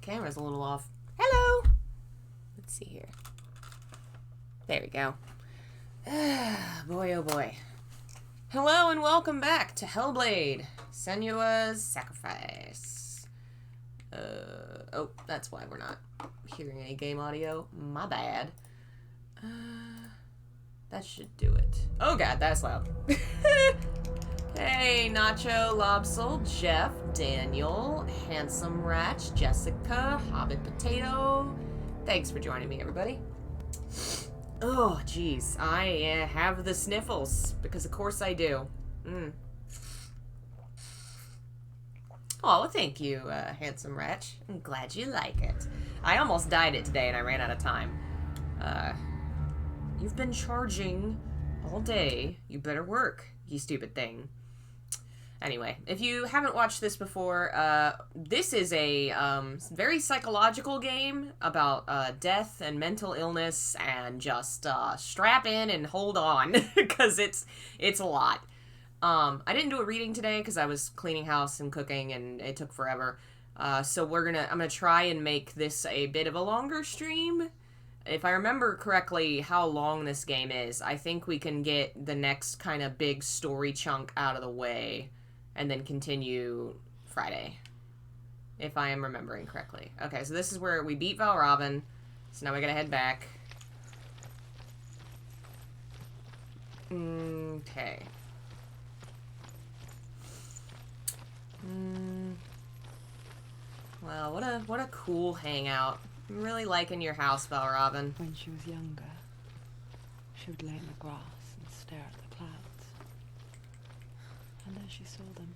Camera's a little off. Hello! Let's see here. There we go. Boy, oh boy. Hello and welcome back to Hellblade Senua's Sacrifice. Oh, that's why we're not hearing any game audio. My bad. That should do it. Oh god, that's loud. Hey, Nacho, Lobsol, Jeff, Daniel, Handsome Ratch, Jessica, Hobbit Potato. Thanks for joining me, everybody. Oh, jeez. I have the sniffles, because of course I do. Oh, well, thank you, Handsome Ratch. I'm glad you like it. I almost dyed it today, and I ran out of time. You've been charging all day. You better work, you stupid thing. Anyway, if you haven't watched this before, this is a very psychological game about death and mental illness, and just strap in and hold on, because it's a lot. I didn't do a reading today because I was cleaning house and cooking, and it took forever. So I'm gonna try and make this a bit of a longer stream. If I remember correctly how long this game is, I think we can get the next kind of big story chunk out of the way, and then continue Friday, if I am remembering correctly. Okay, so this is where we beat Valravn, so now we gotta head back. Okay. Well, what a cool hangout. I'm really liking your house, Valravn. When she was younger, she would lay in the grass and stare at the clouds. And as she saw them,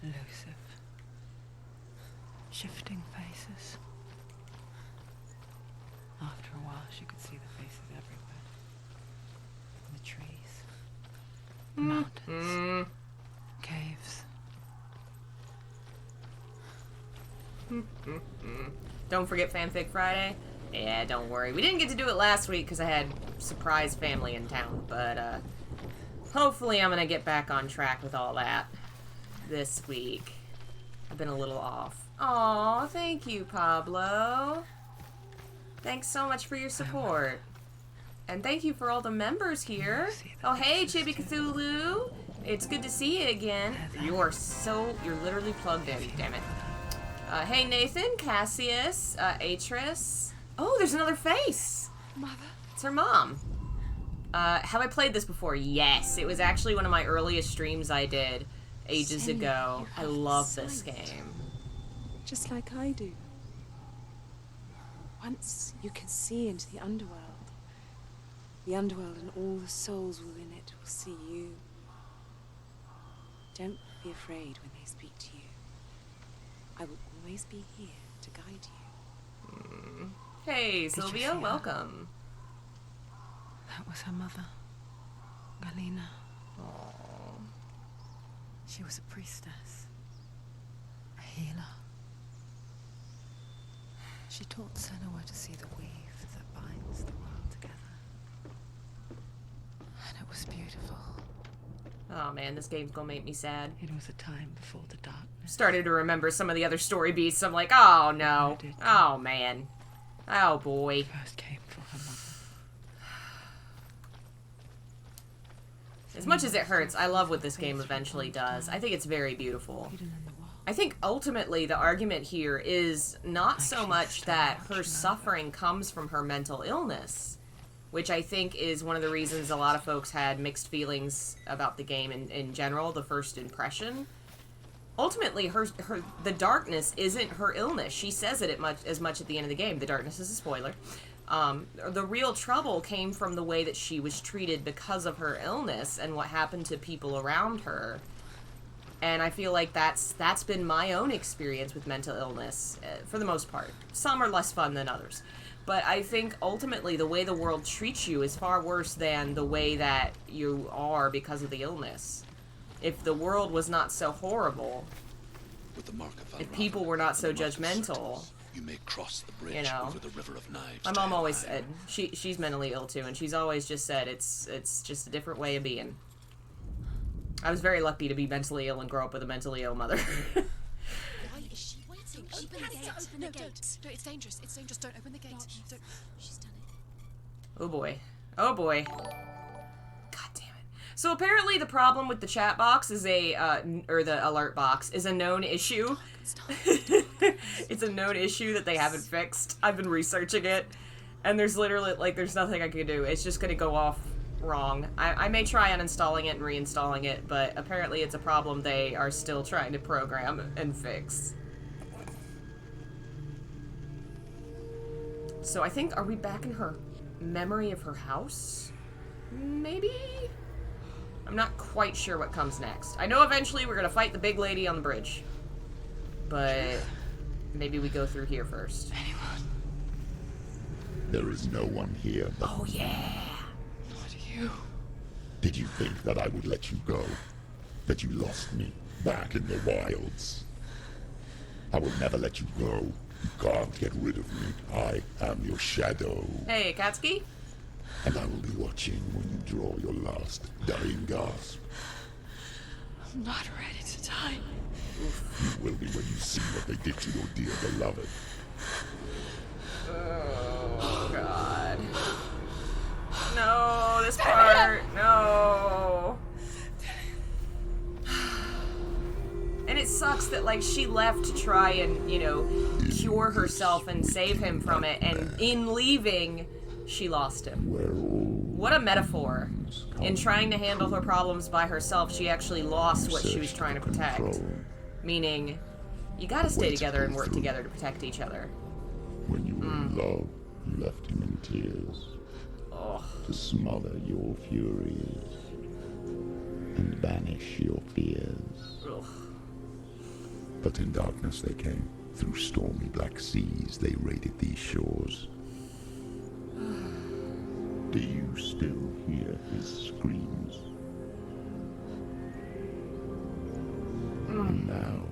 elusive, shifting faces. After a while, she could see the faces everywhere. In the trees, mountains, caves. Don't forget Fanfic Friday. Yeah, don't worry. We didn't get to do it last week because I had surprise family in town, but hopefully I'm gonna get back on track with all that this week. I've been a little off. Aw, thank you, Pablo. Thanks so much for your support. And thank you for all the members here. Oh, hey, Chibi Cthulhu. It's good to see you again. You're literally plugged in, damn it. Hey, Nathan, Cassius, Atris. Oh, there's another face. Mother. It's her mom. Have I played this before? Yes. It was actually one of my earliest streams I did ages ago. I love this game. Just like I do. Once you can see into the underworld and all the souls within it will see you. Don't be afraid when they speak to you. I will always be here to guide you. Hey, Sylvia, welcome. That was her mother, Galena. Aww. She was a priestess, a healer. She taught Senua to see the weave that binds the world together. And it was beautiful. Oh man, this game's gonna make me sad. It was a time before the darkness. Started to remember some of the other story beats. I'm like, oh no. Oh man. Oh boy. First came for her mother. As much as it hurts, I love what this game eventually does. I think it's very beautiful. I think ultimately the argument here is not so much that her suffering comes from her mental illness, which I think is one of the reasons a lot of folks had mixed feelings about the game in general, the first impression. Ultimately, the darkness isn't her illness. She says it as much at the end of the game. The darkness is a spoiler. The real trouble came from the way that she was treated because of her illness and what happened to people around her. And I feel like that's been my own experience with mental illness, for the most part. Some are less fun than others. But I think ultimately the way the world treats you is far worse than the way that you are because of the illness. If the world was not so horrible, if people were not so judgmental, you may cross the bridge, you know, over the river of knives. my mom always said, she's mentally ill too, and she's always just said it's just a different way of being. I was very lucky to be mentally ill and grow up with a mentally ill mother. Why is she waiting? Open the gate. Open the gate. No, it's dangerous. It's dangerous. Don't open the gate. Don't. She's done it. Oh boy. Oh boy. God damn it. So apparently the problem with the chat box is or the alert box is a known issue. It's a known issue that they haven't fixed. I've been researching it, and there's literally, there's nothing I can do. It's just gonna go off wrong. I may try uninstalling it and reinstalling it, but apparently it's a problem they are still trying to program and fix. So I think, are we back in her memory of her house? Maybe? I'm not quite sure what comes next. I know eventually we're gonna fight the big lady on the bridge. But maybe we go through here first. Anyone? There is no one here but... Oh yeah! What are you? Did you think that I would let you go? That you lost me back in the wilds? I will never let you go. You can't get rid of me. I am your shadow. Hey, Katsuki? And I will be watching when you draw your last dying gasp. I'm not ready to die. You will be when you see what they did to your dear beloved. Oh, God. No, this part. No. And it sucks that, she left to try and, cure herself and save him from it, and in leaving, she lost him. What a metaphor. In trying to handle her problems by herself, she actually lost what she was trying to protect. Meaning, you gotta stay together and work together to protect each other. When you were in love, you left him in tears. Oh. To smother your furies and banish your fears. Ugh. But in darkness they came. Through stormy black seas they raided these shores. Do you still hear his screams? And now,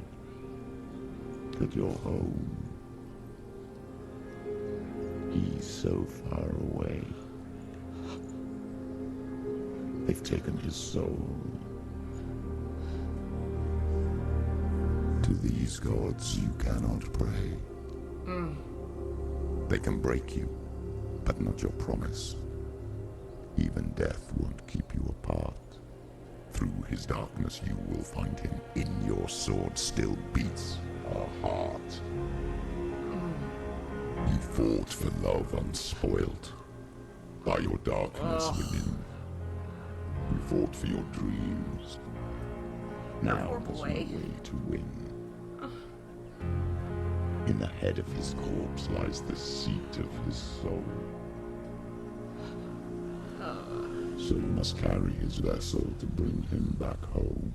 that you're home. He's so far away. They've taken his soul. To these gods you cannot pray. They can break you, but not your promise. Even death won't keep you apart. Through his darkness you will find him. In your sword still beats a heart. You fought for love unspoilt by your darkness within. You fought for your dreams. Now Poor there's no boy. way to win. In the head of his corpse lies the seat of his soul. So you must carry his vessel to bring him back home.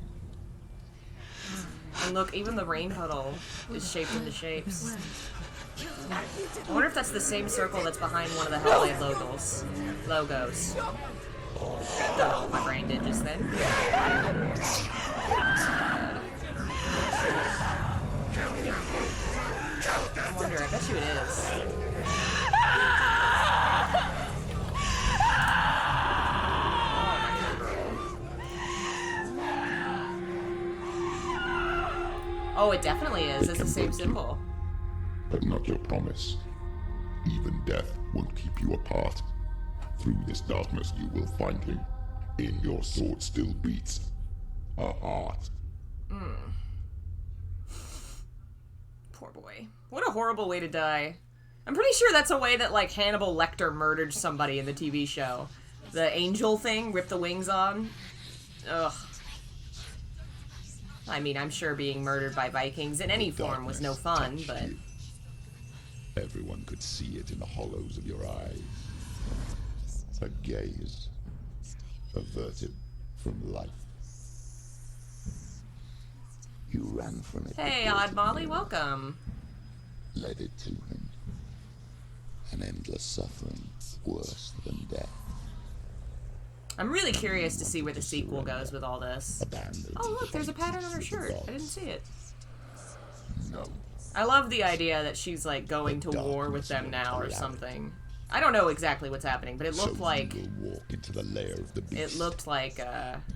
And look, even the rain puddle is shaped into shapes. I wonder if that's the same circle that's behind one of the Hellblade logos. Don't know what my brain did just then. I wonder, I bet you it is. Oh, it definitely is. It's the same symbol. But not your promise. Even death won't keep you apart. Through this darkness you will find him. In your sword still beats a heart. Poor boy. What a horrible way to die. I'm pretty sure that's a way that, like, Hannibal Lecter murdered somebody in the TV show. The angel thing, rip the wings on. Ugh. I mean, I'm sure being murdered by Vikings in any form was no fun, Darkness but... touched you. Everyone could see it in the hollows of your eyes. A gaze averted from life. You ran from it. Hey, before Odd it Molly, knew. welcome. Led it to him. An endless suffering, worse than death. I'm really curious to see where the sequel goes with all this. Abandoned. Oh, look, there's a pattern on her shirt. I didn't see it. No. I love the idea that she's, like, going to war with them now or something. I don't know exactly what's happening, but it looked like... You will walk into the lair of the beast. It looked like,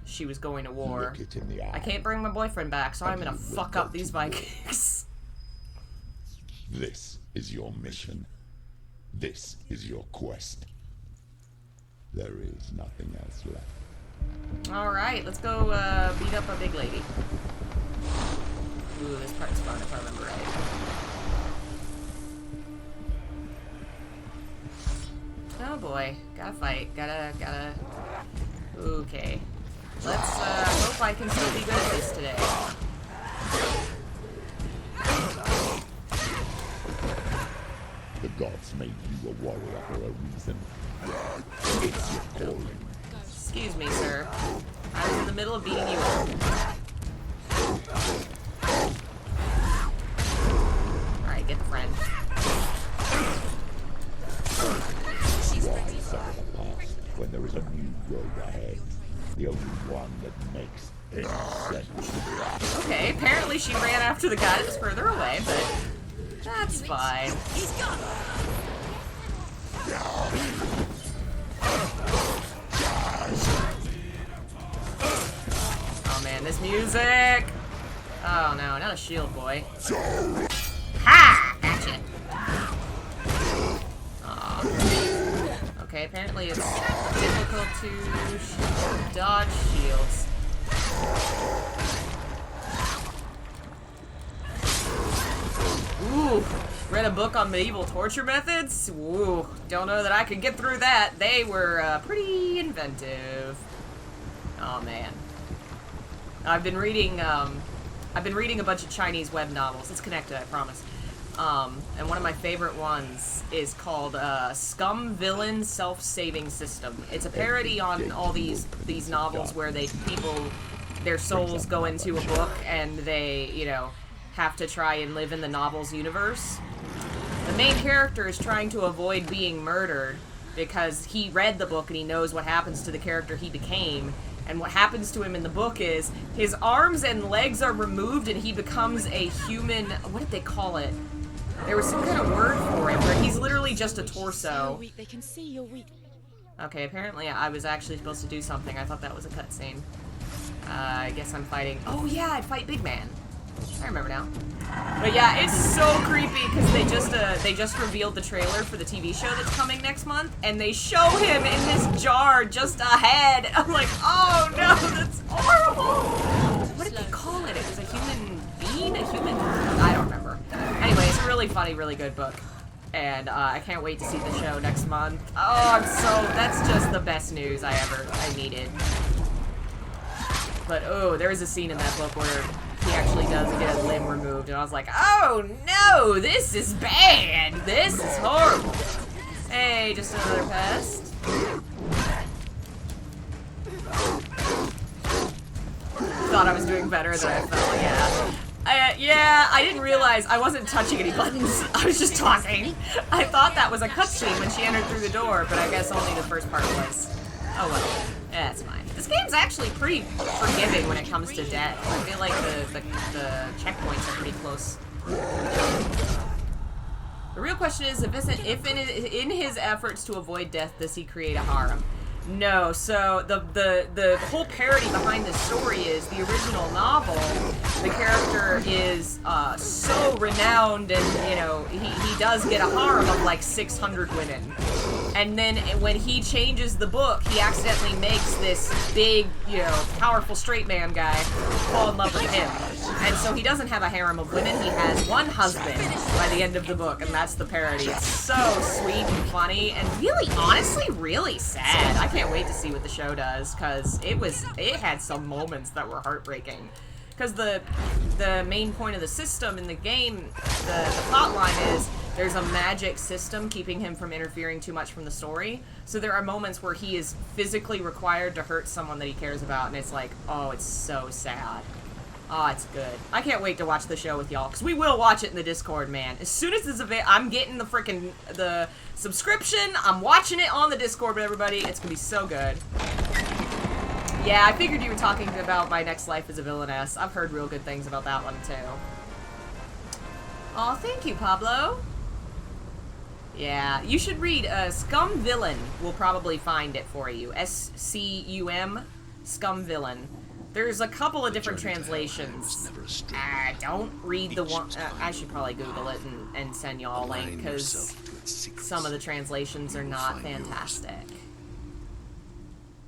she was going to war. Look it in the eye. I can't bring my boyfriend back, so I'm gonna fuck up these Vikings. This is your mission. This is your quest. There is nothing else left. Alright, let's go, beat up a big lady. Ooh, this part's fun if I remember right. Oh boy, gotta fight, gotta... Okay. Let's, hope I can still be good at this today. The gods made you a warrior for a reason. It's your calling. Excuse me, sir. I was in the middle of beating you up. Alright, get the friend. Why suffer the past when there is a new road ahead? The only one that makes any sense. Okay, apparently she ran after the guy that was further away, but that's fine. He's gone. Oh man, this music! Oh no, not a shield boy. Ha! Gotcha! Aw. Okay, apparently it's difficult to dodge shields. Ooh, read a book on medieval torture methods? Ooh, don't know that I could get through that. They were pretty inventive. Oh man. I've been reading a bunch of Chinese web novels. It's connected, I promise. And one of my favorite ones is called Scum Villain Self-Saving System. It's a parody on all these novels where their souls go into a book and they, you know, have to try and live in the novel's universe. The main character is trying to avoid being murdered because he read the book and he knows what happens to the character he became, And what happens to him in the book is his arms and legs are removed and he becomes a human... What did they call it? There was some kind of word for it where he's literally just a torso. They can see you're weak. Okay, apparently I was actually supposed to do something. I thought that was a cutscene. I guess I'm fighting... Oh yeah, I'd fight Big Man. I remember now. But yeah, it's so creepy because they just revealed the trailer for the TV show that's coming next month, and they show him in this jar just a head. I'm like, oh no, that's horrible. What did they call it? It was a human being? A human... I don't remember. Anyway, it's a really funny, really good book. And I can't wait to see the show next month. Oh, that's just the best news I needed. But oh, there is a scene in that book where he actually does get a limb removed, and I was like, oh no, this is bad. This is horrible. Hey, just another pest. Thought I was doing better than I felt, yeah. Yeah, I didn't realize I wasn't touching any buttons. I was just talking. I thought that was a cutscene when she entered through the door, but I guess only the first part was. Oh well, yeah, that's fine. This game's actually pretty forgiving when it comes to death. I feel like the checkpoints are pretty close. The real question is, if in his efforts to avoid death, does he create a harem? No, so the whole parody behind this story is the original novel, the character is so renowned and, you know, he does get a harem of like 600 women. And then when he changes the book, he accidentally makes this big, you know, powerful straight man guy fall in love with him. And so he doesn't have a harem of women, he has one husband by the end of the book, and that's the parody. It's so sweet and funny, and really, honestly, really sad. I can't wait to see what the show does, because it had some moments that were heartbreaking. Because the main point of the system in the game, the plot line is, there's a magic system keeping him from interfering too much from the story. So there are moments where he is physically required to hurt someone that he cares about, and it's like, oh, it's so sad. Oh, it's good. I can't wait to watch the show with y'all, because we will watch it in the Discord, man. As soon as it's available, I'm getting the subscription, I'm watching it on the Discord with everybody. It's gonna be so good. Yeah, I figured you were talking about My Next Life as a Villainess. I've heard real good things about that one, too. Aw, thank you, Pablo. Yeah, you should read Scum Villain. Will probably find it for you. S-C-U-M, Scum Villain. There's a couple of different translations. Don't read the one... I should probably Google it and send y'all a link, because some of the translations are not fantastic.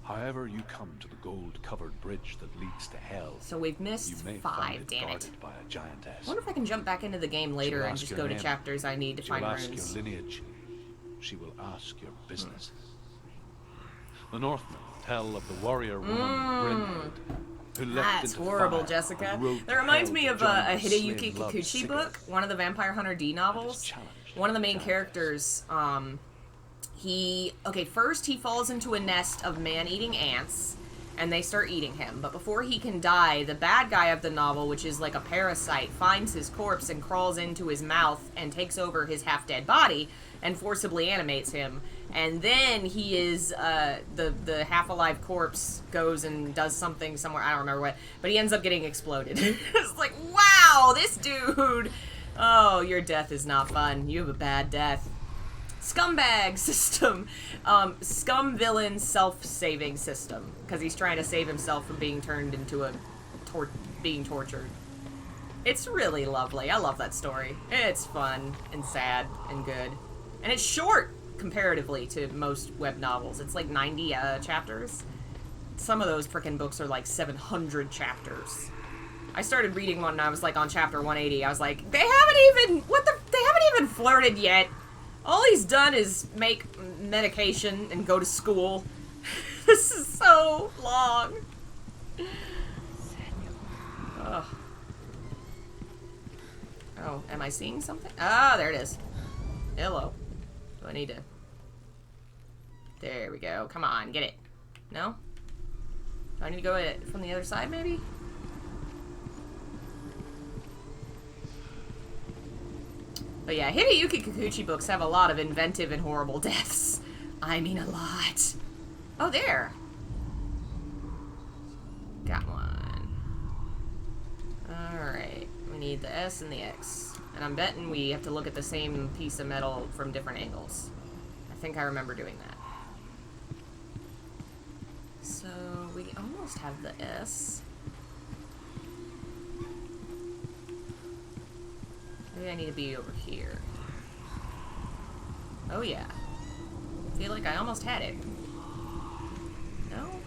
However you come to the gold-covered bridge that leads to hell, so we've missed 5, damn it. By a giantess. I wonder if I can jump back into the game later and just go to chapters I need to find runes. She'll ask your lineage. She will ask your business. The Northmen tell of the warrior woman Brynhild, who leapt That's into horrible, fire Jessica. and rode That reminds to me hell of to join a the Hideyuki slain love Kikuchi Sigurd. book, one of the Vampire Hunter D novels. One of the main characters, first he falls into a nest of man-eating ants, and they start eating him. But before he can die, the bad guy of the novel, which is like a parasite, finds his corpse and crawls into his mouth and takes over his half-dead body and forcibly animates him. And then he is, the half-alive corpse goes and does something somewhere, I don't remember what, but he ends up getting exploded. It's like, wow, this dude! Oh, your death is not fun. You have a bad death. Scumbag system. Scum villain self-saving system. Because he's trying to save himself from being turned into being tortured. It's really lovely. I love that story. It's fun and sad and good. And it's short, comparatively to most web novels. It's like 90 chapters. Some of those frickin' books are like 700 chapters. I started reading one and I was like on chapter 180. I was like, they haven't even flirted yet. All he's done is make medication and go to school. This is so long. Ugh. Oh, am I seeing something? Ah, there it is. Hello. Do I need to... There we go. Come on, get it. No? Do I need to go from the other side, maybe? But yeah, Hideyuki Kikuchi books have a lot of inventive and horrible deaths. I mean a lot. Oh, there. need the S and the X. And I'm betting we have to look at the same piece of metal from different angles. I think I remember doing that. So, we almost have the S. Maybe I need to be over here. Oh yeah. I feel like I almost had it. No?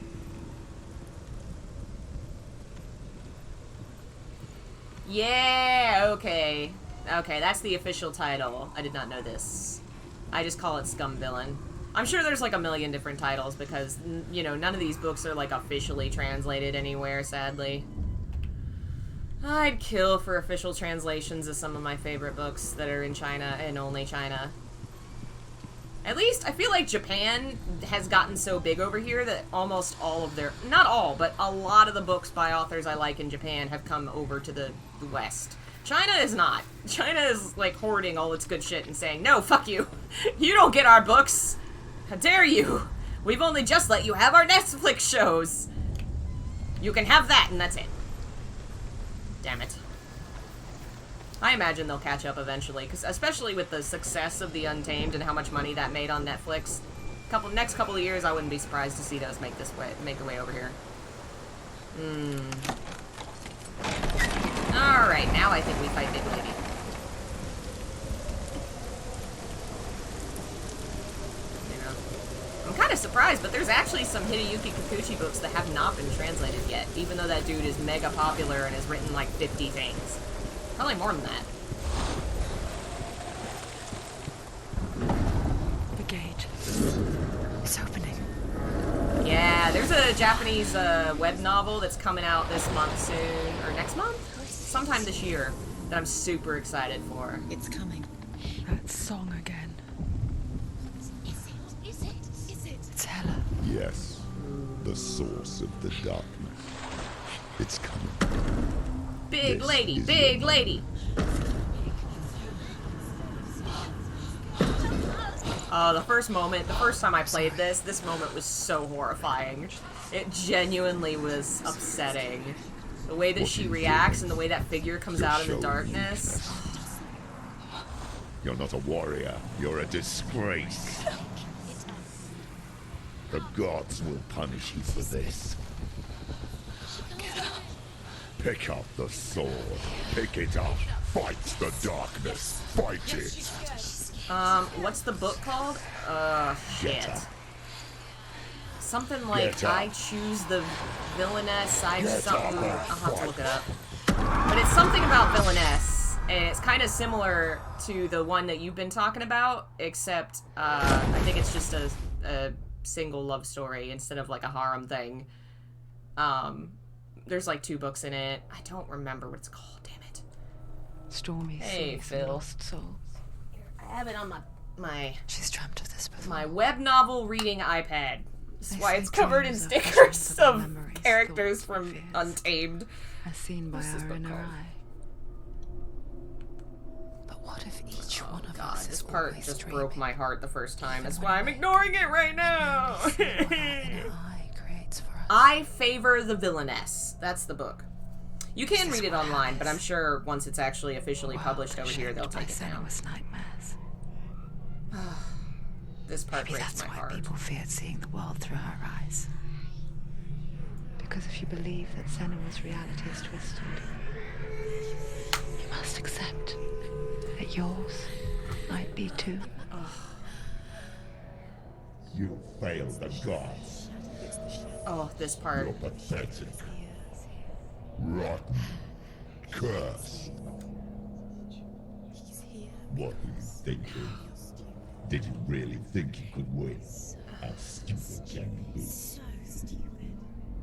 Yeah, okay. Okay, that's the official title. I did not know this. I just call it Scum Villain. I'm sure there's like a million different titles because, you know, none of these books are like officially translated anywhere, sadly. I'd kill for official translations of some of my favorite books that are in China and only China. At least, I feel like Japan has gotten so big over here that almost all of their... Not all, but a lot of the books by authors I like in Japan have come over to the West. China is not. China is, like, hoarding all its good shit and saying, no, fuck you. You don't get our books. How dare you? We've only just let you have our Netflix shows. You can have that, and that's it. Damn it. I imagine they'll catch up eventually, because especially with the success of The Untamed and how much money that made on Netflix, next couple of years, I wouldn't be surprised to see those make their way over here. Alright, now I think we fight Big Lady. You know, I'm kind of surprised, but there's actually some Hideyuki Kikuchi books that have not been translated yet, even though that dude is mega popular and has written like 50 things. Probably more than that. The gate. It's opening. Yeah, there's a Japanese web novel that's coming out this month soon, or next month? Sometime this year, that I'm super excited for. It's coming. That song again. Is it? It's Hella. Yes, the source of the darkness. It's coming. Big This lady, is big your lady! The first time I played this moment was so horrifying. It genuinely was upsetting. The way that she reacts and the way that figure comes out in the darkness. You're not a warrior. You're a disgrace. The gods will punish you for this. Pick up the sword. Pick it up. Fight the darkness. Fight it. What's the book called? Shit. Get up. Something like, Get up. I choose the villainess, I Get something... up. I'll have to look it up. But it's something about villainess, and it's kind of similar to the one that you've been talking about, except, I think it's just a single love story instead of, like, a harem thing. There's, like, 2 books in it. I don't remember what it's called, damn it. Stormy Hey, seas Phil. and lost souls. I have it on my She's dreamt of this before. my web novel reading iPad. That's They why say it's covered in dreams are stickers visions of of memories, characters thoughts, from fears. Untamed. As seen by What's this our book inner called? eye. But what if each one of God, us this is part always just dreaming? broke my heart the first time. Even That's when why I'm we- ignoring it right now. What our inner eye creates for us. I Favor the Villainess. That's the book. You can This read is it what online, but I'm happens. sure once it's actually officially World published over here, they'll shaped by take it down. Senua's nightmares. This part Maybe breaks that's my why heart. people feared seeing the world through her eyes. Because if you believe that Senua's reality is twisted, you must accept that yours might be too. You failed the gods. Oh, this part. You're pathetic. Rotten. Cursed. What were you thinking? Did you really think you could win? How stupid can you be?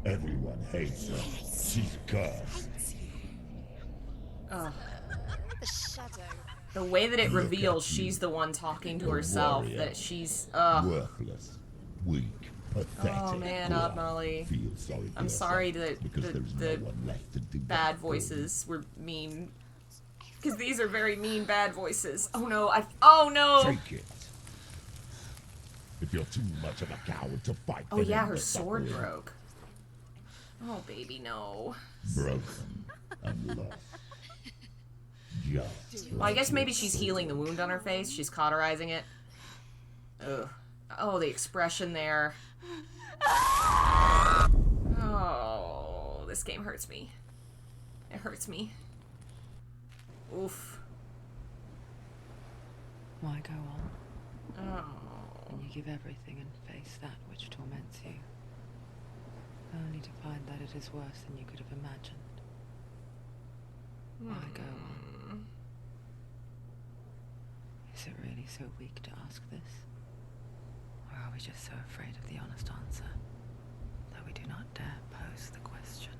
Everyone hates her. She's cursed. Ugh. The shadow. The way that it Look reveals at you. she's the one talking to A herself, warrior. that she's, ugh. Worthless. Weak. Pathetic. Oh, man Poor. up, Molly. Feel sorry for I'm sorry yourself, that because there's the no one left to do bad that for you. voices were mean. Because these are very mean bad voices. Oh no, oh no! Take it. If you're too much of a coward to fight, Oh then yeah, end her the sword suffering. broke. Oh baby, no. Broken and lost. Just Well, I guess maybe she's healing the wound on her face. She's cauterizing it. Ugh. Oh, the expression there. Oh, this game hurts me. It hurts me. Oof. Why go on Oh. when you give everything and face that which torments you, only to find that it is worse than you could have imagined? Why go on? Is it really so weak to ask this? Or are we just so afraid of the honest answer that we do not dare pose the question?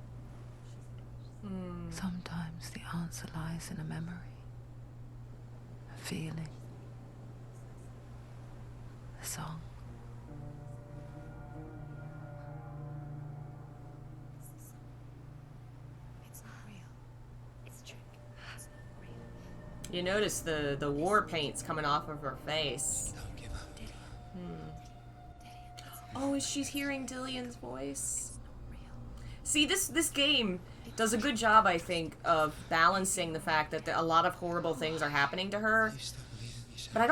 Sometimes the answer lies in a memory, a feeling, a song. It's not real. It's a trick. It's not real. You notice the war paint's coming off of her face. Don't give up. Oh, is she hearing Dillion's voice? See, this game does a good job, I think, of balancing the fact that a lot of horrible things are happening to her. You still believe in yourself. But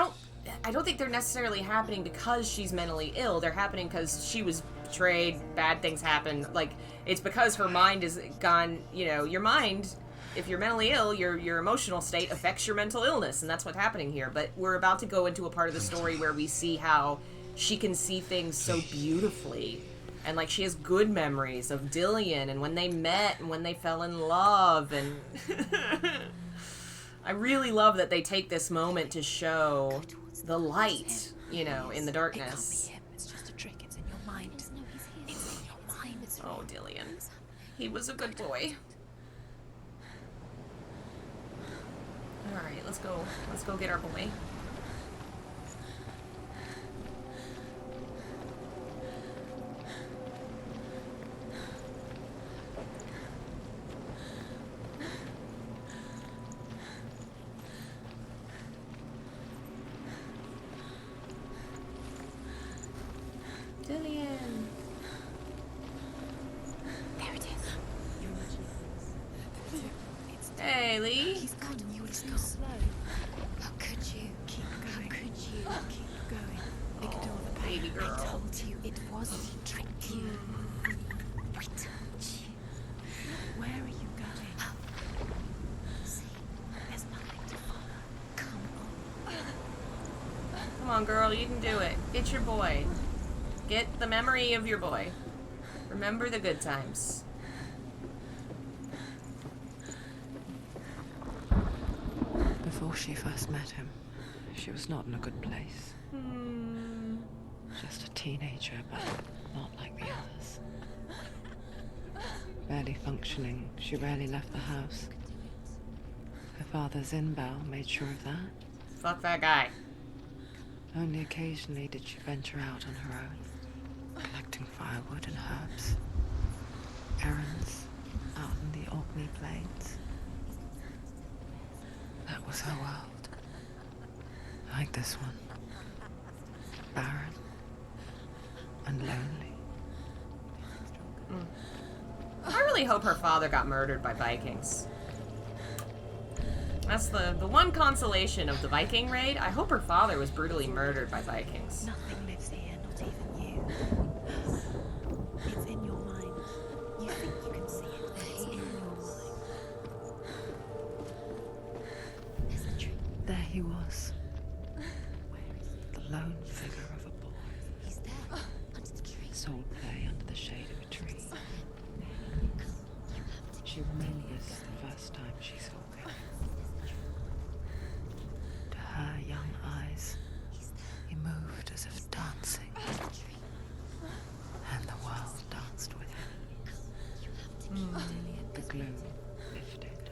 I don't think they're necessarily happening because she's mentally ill. They're happening because she was betrayed, bad things happen. Like, it's because her mind is gone, you know, your mind, if you're mentally ill, your emotional state affects your mental illness, and that's what's happening here. But we're about to go into a part of the story where we see how she can see things so beautifully. And, like, she has good memories of Dillion and when they met and when they fell in love. And I really love that they take this moment to show the light, you know, in the It can't be darkness. him. It's just a trick. It's in your mind. It's in your mind. It's Oh, Dillion. He was a good boy. Alright, let's go. Let's go get our boy. Dillion. There it is. You're imagining things. It's Hey, Lee. He's gone. You were too slow. How could you? Keep going. How could you? Keep going. Ignore the pain. Baby girl. I told you it wasn't a trick. I told you. Where are you going? See, there's nothing to follow. Come on. Come on, girl. You can do it. Get your boy. Get the memory of your boy. Remember the good times. Before she first met him, she was not in a good place. Just a teenager, but not like the others. Barely functioning, she rarely left the house. Her father's inbow made sure of that. Fuck that guy. Only occasionally did she venture out on her own, collecting firewood and herbs. Errands out in the Orkney Plains. That was her world. Like this one. Barren and lonely. I really hope her father got murdered by Vikings. That's the one consolation of the Viking raid. I hope her father was brutally murdered by Vikings. Nothing lives here, not even you. It's in your mind. You think you can see it, but it's in your mind. There's a tree. There he was, Where is it? the lone figure of a boy. He's there, under the tree. Soul play under the shade of a tree. She remembers the first time she saw him. To her young eyes, he moved as if dancing, and the world danced with him. The gloom lifted,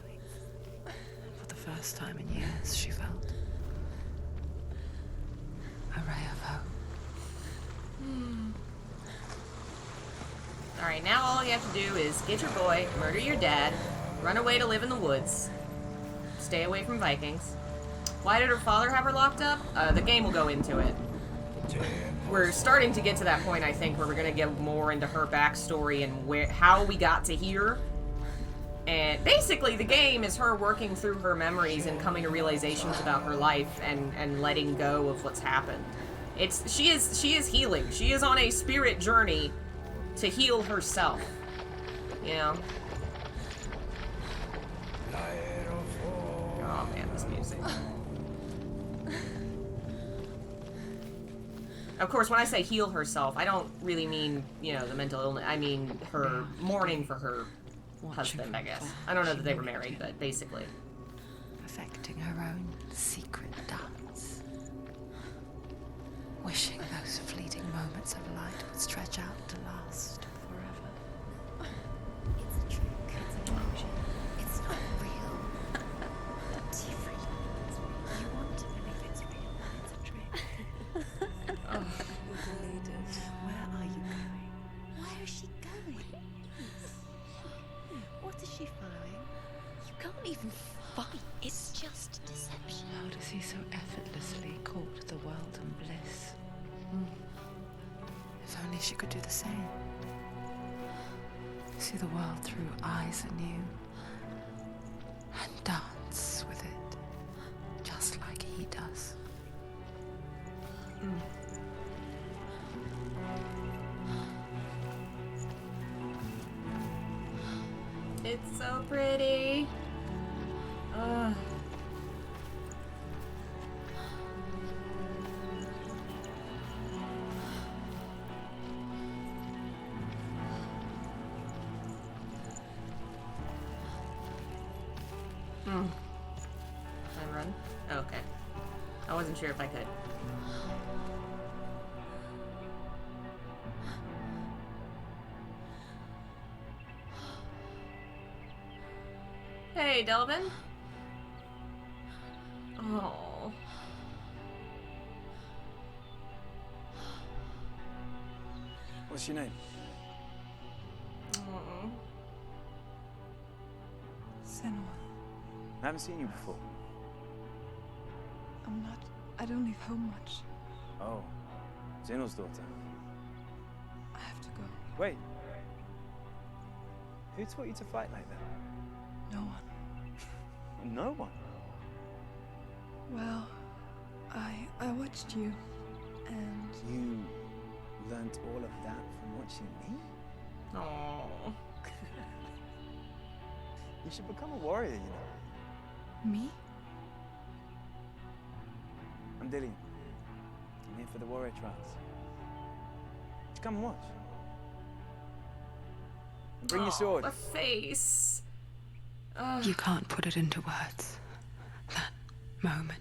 and for the first time in years, she felt a ray of hope. Alright, now all you have to do is get your boy, murder your dad, run away to live in the woods, stay away from Vikings. Why did her father have her locked up? The game will go into it. We're starting to get to that point, I think, where we're going to get more into her backstory and how we got to here. And basically, the game is her working through her memories and coming to realizations about her life and letting go of what's happened. She is healing. She is on a spirit journey to heal herself. You know? Oh man, this music. Of course, when I say heal herself, I don't really mean, you know, the mental illness. I mean her mourning for her husband, I guess. I don't know that they were married, but basically. Perfecting her own secret dance. Wishing those fleeting moments of light would stretch out to last forever. It's a trick. It's an illusion. It's not real. But you want to believe it's real, but it's a trick. Where are you going? Where is she going? What is she following? You can't even fight. It's just deception. How does he so effortlessly court the world and bliss? If only she could do the same. See the world through eyes anew and dance with it, just like he does. It's so pretty. Ugh. Can I run? Oh, okay. I wasn't sure if I could. Hey, Delvin. Oh. What's your name? Oh. Senua. I haven't seen you before. I don't leave home much. Oh, Zenua's daughter. I have to go. Wait. Who taught you to fight like that? No one. No one. Well, I watched you, and You learned all of that from watching me? Oh. You should become a warrior, you know. me? I'm Dillian. I'm here for the warrior trials. Come and watch. And bring your sword. The face. Ugh. You can't put it into words. That moment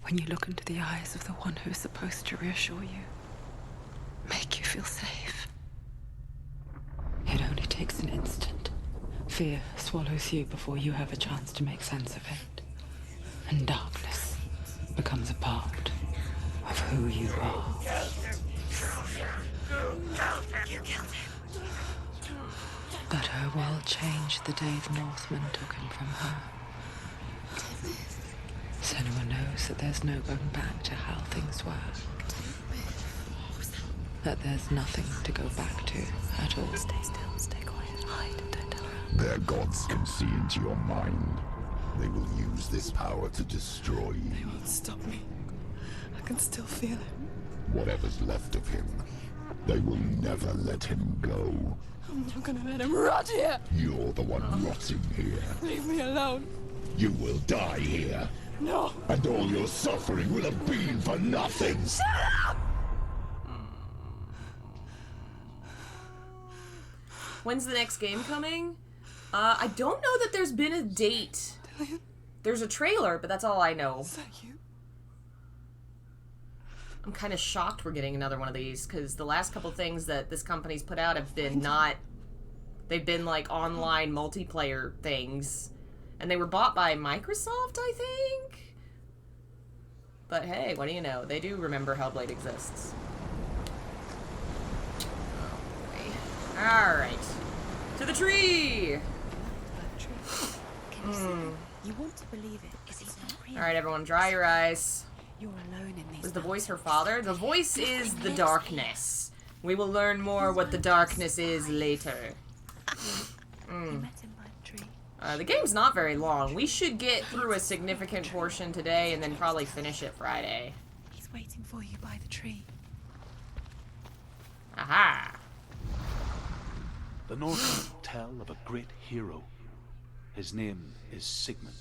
when you look into the eyes of the one who's supposed to reassure you, make you feel safe. It only takes an instant. Fear swallows you before you have a chance to make sense of it. And darkness becomes a part of who you are. You killed him. But her world changed the day the Northmen took him from her. Senua knows that there's no going back to how things were. That there's nothing to go back to at all. Stay still, stay quiet, hide, don't tell her. Their gods can see into your mind. They will use this power to destroy you. They won't stop me. I can still feel it. Whatever's left of him, they will never let him go. I'm not gonna let him rot here. You're the one rotting here. Leave me alone. You will die here. No. And all your suffering will have been for nothing. When's the next game coming? I don't know that there's been a date. Dillian, There's a trailer, but that's all I know. is that you? I'm kind of shocked we're getting another one of these, because the last couple things that this company's put out have been not... They've been, like, online multiplayer things. And they were bought by Microsoft, I think? But hey, what do you know? They do remember Hellblade exists. Oh, boy. Alright. To the tree! Can you see it? You want to believe it, is it not real? Alright, everyone, dry your eyes. You're alone in these Was the voice her mountains. father? The voice is the darkness. We will learn more what the darkness is later. You met him by a tree. The game's not very long. We should get through a significant portion today and then probably finish it Friday. He's waiting for you by the tree. Aha! The Northmen tell of a great hero. His name is Sigmund.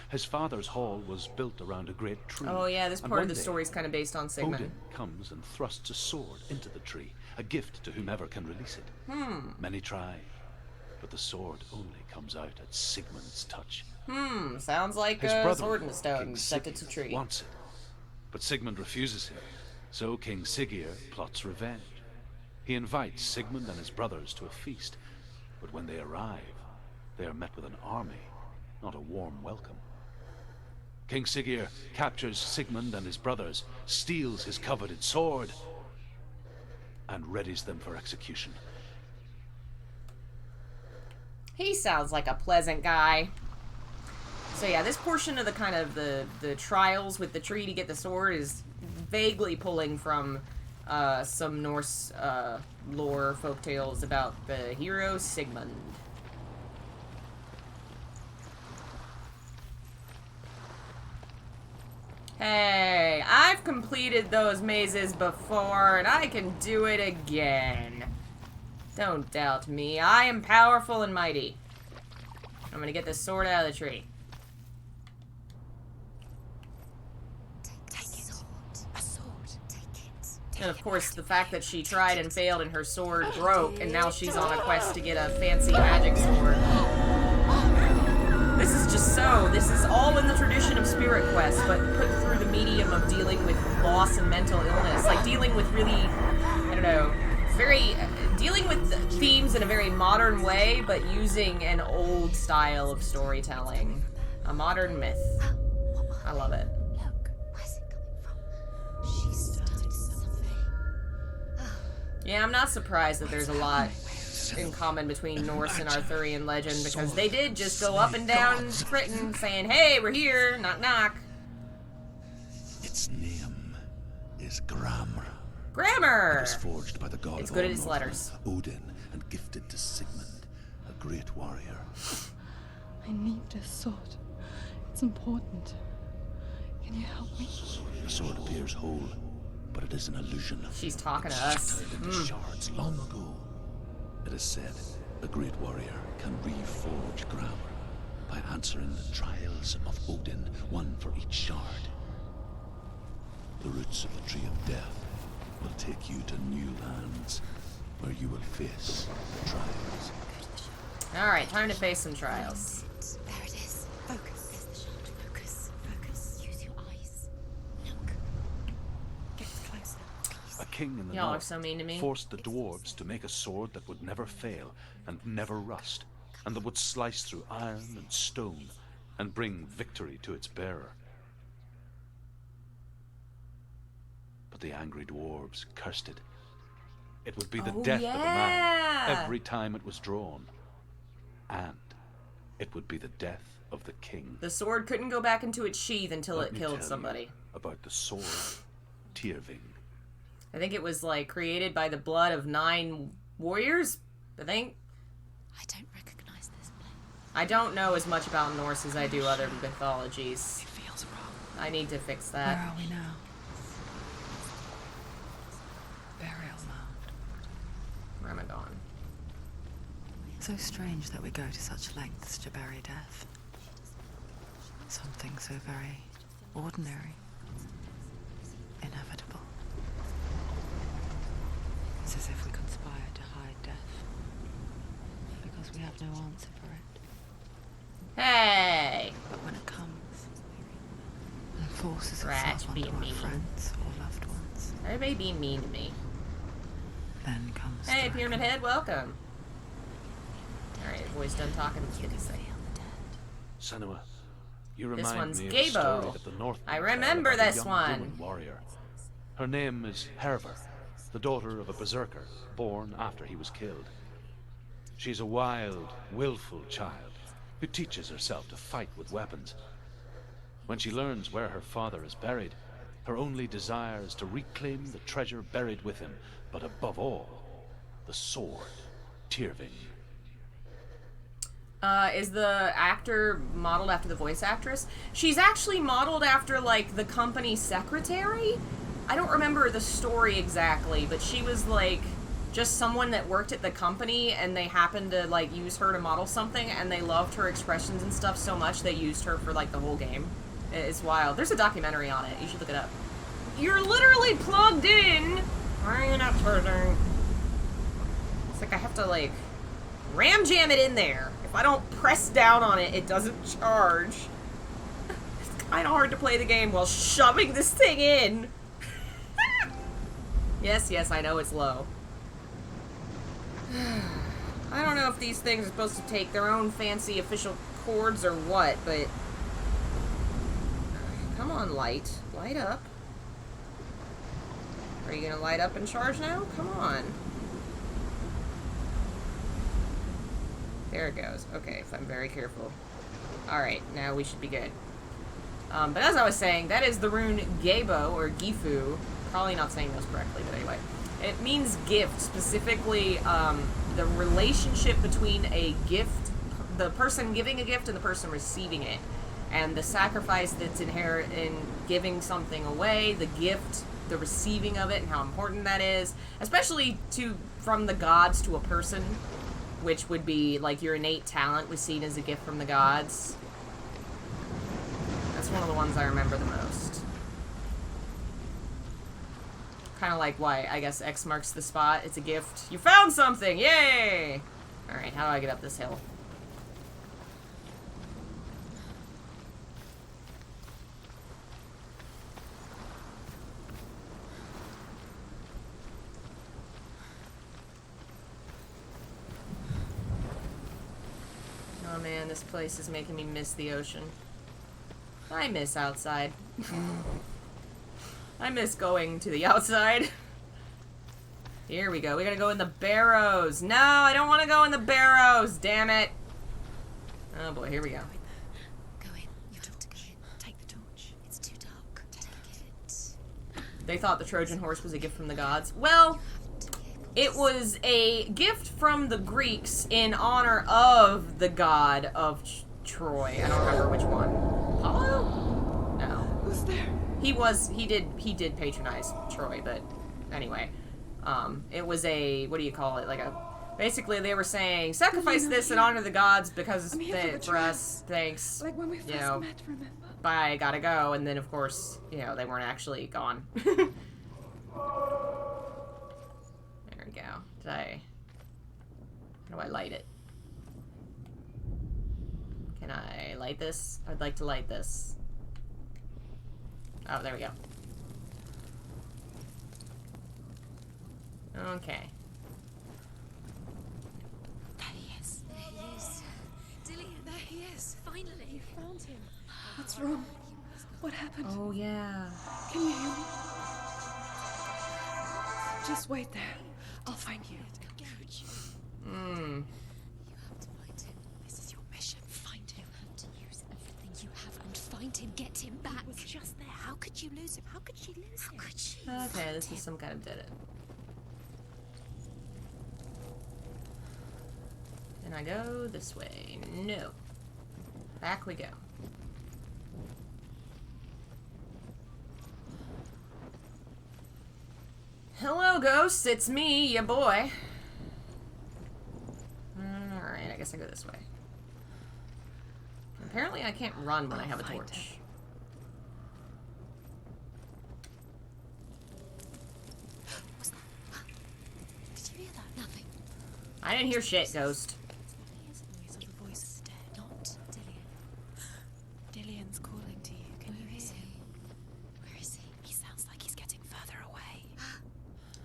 His father's hall was built around a great tree. Oh yeah, this and part one of the day, story is kind of based on Sigmund. Odin comes and thrusts a sword into the tree, a gift to whomever can release it. Many try, but the sword only comes out at Sigmund's touch. Sounds like His a brother, sword in the stone, King except it's a Siggeir, tree. wants it, but Sigmund refuses him. So King Siggeir plots revenge. He invites Sigmund and his brothers to a feast, but when they arrive, they are met with an army, not a warm welcome. King Siggeir captures Sigmund and his brothers, steals his coveted sword, and readies them for execution. He sounds like a pleasant guy. So yeah, this portion of the kind of the trials with the tree to get the sword is vaguely pulling from some Norse lore folktales about the hero Sigmund. Hey, I've completed those mazes before, and I can do it again. Don't doubt me. I am powerful and mighty. I'm gonna get this sword out of the tree. Take it. A sword. Take it. And of course, the fact that she tried and failed and her sword broke, and now she's on a quest to get a fancy magic sword. This is all in the tradition of Spirit Quest, but put through the medium of dealing with loss and mental illness. Like, dealing with really, I don't know, dealing with themes in a very modern way, but using an old style of storytelling. A modern myth. I love it. Look, where's it coming from? She started something. Yeah, I'm not surprised that there's a lot in common between Norse and Arthurian legend, because they did just go up and down Britain saying, hey, we're here, knock knock. Its name is Grammar. Grammar! It was forged by the god It's of good all at its Northmen, letters. Odin, and gifted to Sigmund, a great warrior. I need this sword. It's important. Can you help me? The sword appears whole, but it is an illusion. She's talking to It us. shattered into shards long ago. It is said a great warrior can reforge Grammar by answering the trials of Odin, one for each shard. The roots of the Tree of Death will take you to new lands where you will face the trials. Alright, time to face some trials. There it is. Focus. There's the shard. Focus. Focus. Use your eyes. Look. Get closer. A king in the Y'all are north so mean to me. forced the dwarves to make a sword that would never fail and never rust, and that would slice through iron and stone and bring victory to its bearer. But the angry dwarves cursed it. It would be the death of a man every time it was drawn. And it would be the death of the king. The sword couldn't go back into its sheath until Let it me killed tell somebody. you about the sword Tyrving. I think it was, like, created by the blood of 9 warriors, I think. I don't recognize this place. I don't know as much about Norse as I do other mythologies. It feels wrong. I need to fix Where that. are we now? Burial mound. Where am I going? So strange that we go to such lengths to bury death. Something so very ordinary. Inevitable. It's as if we conspire to hide death. Because we have no answer for it. Hey! But when it comes, and forces Ratch itself be onto our mean. friends or loved ones, Everybody being mean to me. then comes Hey, the Pyramid reckoning. Head, welcome. Alright, voice done talking. Kitty say. Senua, you This remind one's me of a Gabo. story that the North. I remember this young one. Woman warrior. Her name is Hervor, the daughter of a berserker born after he was killed. She's a wild, willful child who teaches herself to fight with weapons. When she learns where her father is buried, her only desire is to reclaim the treasure buried with him, but above all, the sword, Tyrving. Is the actor modeled after the voice actress? She's actually modeled after, like, the company secretary? I don't remember the story exactly, but she was, like, just someone that worked at the company, and they happened to, like, use her to model something, and they loved her expressions and stuff so much they used her for, like, the whole game. It's wild. There's a documentary on it. You should look it up. You're literally plugged in! Why are you not charging? It's like I have to, like, ram jam it in there. If I don't press down on it, it doesn't charge. It's kind of hard to play the game while shoving this thing in. Yes, I know it's low. I don't know if these things are supposed to take their own fancy official cords or what, but... Come on, light. Light up. Are you gonna light up and charge now? Come on. There it goes. Okay, if I'm very careful. Alright, now we should be good. But as I was saying, that is the rune Gebo, or Gifu. Probably not saying those correctly, but anyway. It means gift, specifically the relationship between a gift, the person giving a gift and the person receiving it. And the sacrifice that's inherent in giving something away, the gift, the receiving of it, and how important that is. Especially from the gods to a person, which would be, like, your innate talent was seen as a gift from the gods. That's one of the ones I remember the most. Kind of like why, I guess X marks the spot. It's a gift. You found something! Yay! Alright, how do I get up this hill? Oh man, this place is making me miss the ocean. I miss outside. I miss going to the outside. Here we go. We gotta go in the barrows. No, I don't want to go in the barrows. Damn it. Oh boy, here we go. Go in. You have to go in. Take the torch. It's too dark. Take it. They thought the Trojan horse was a gift from the gods. Well, it was a gift from the Greeks in honor of the god of Troy. I don't remember which one. Apollo? No. Who's there? He did patronize Troy, but anyway. It was a, what do you call it? Like a, basically they were saying, sacrifice this and honor the gods because for us, thanks. Like when we first met, remember? Bye, gotta go. And then of course, you know, they weren't actually gone. There we go. How do I light it? Can I light this? I'd like to light this. Oh, there we go. Okay. There he is. There he is. Dillian, there he is. Finally. You found him. What's wrong? What happened? Oh, yeah. Can you hear me? Just wait there. I'll find you. Hmm. You have to find him. This is your mission. Find him. You have to use everything you have and find him. Get him back. He was just there. How could you lose him? How could she lose him? How could she? Okay, this is some kind of did it. Can I go this way? No. Back we go. Hello, ghosts. It's me, ya boy. Alright, I guess I go this way. Apparently I can't run when I have a torch. What's that? Did you hear that? Nothing. I didn't hear shit, ghost. Here's the noise of the voices dead. Not Dillian. Dillian's calling to you. Can you hear him? Where is he? He sounds like he's getting further away.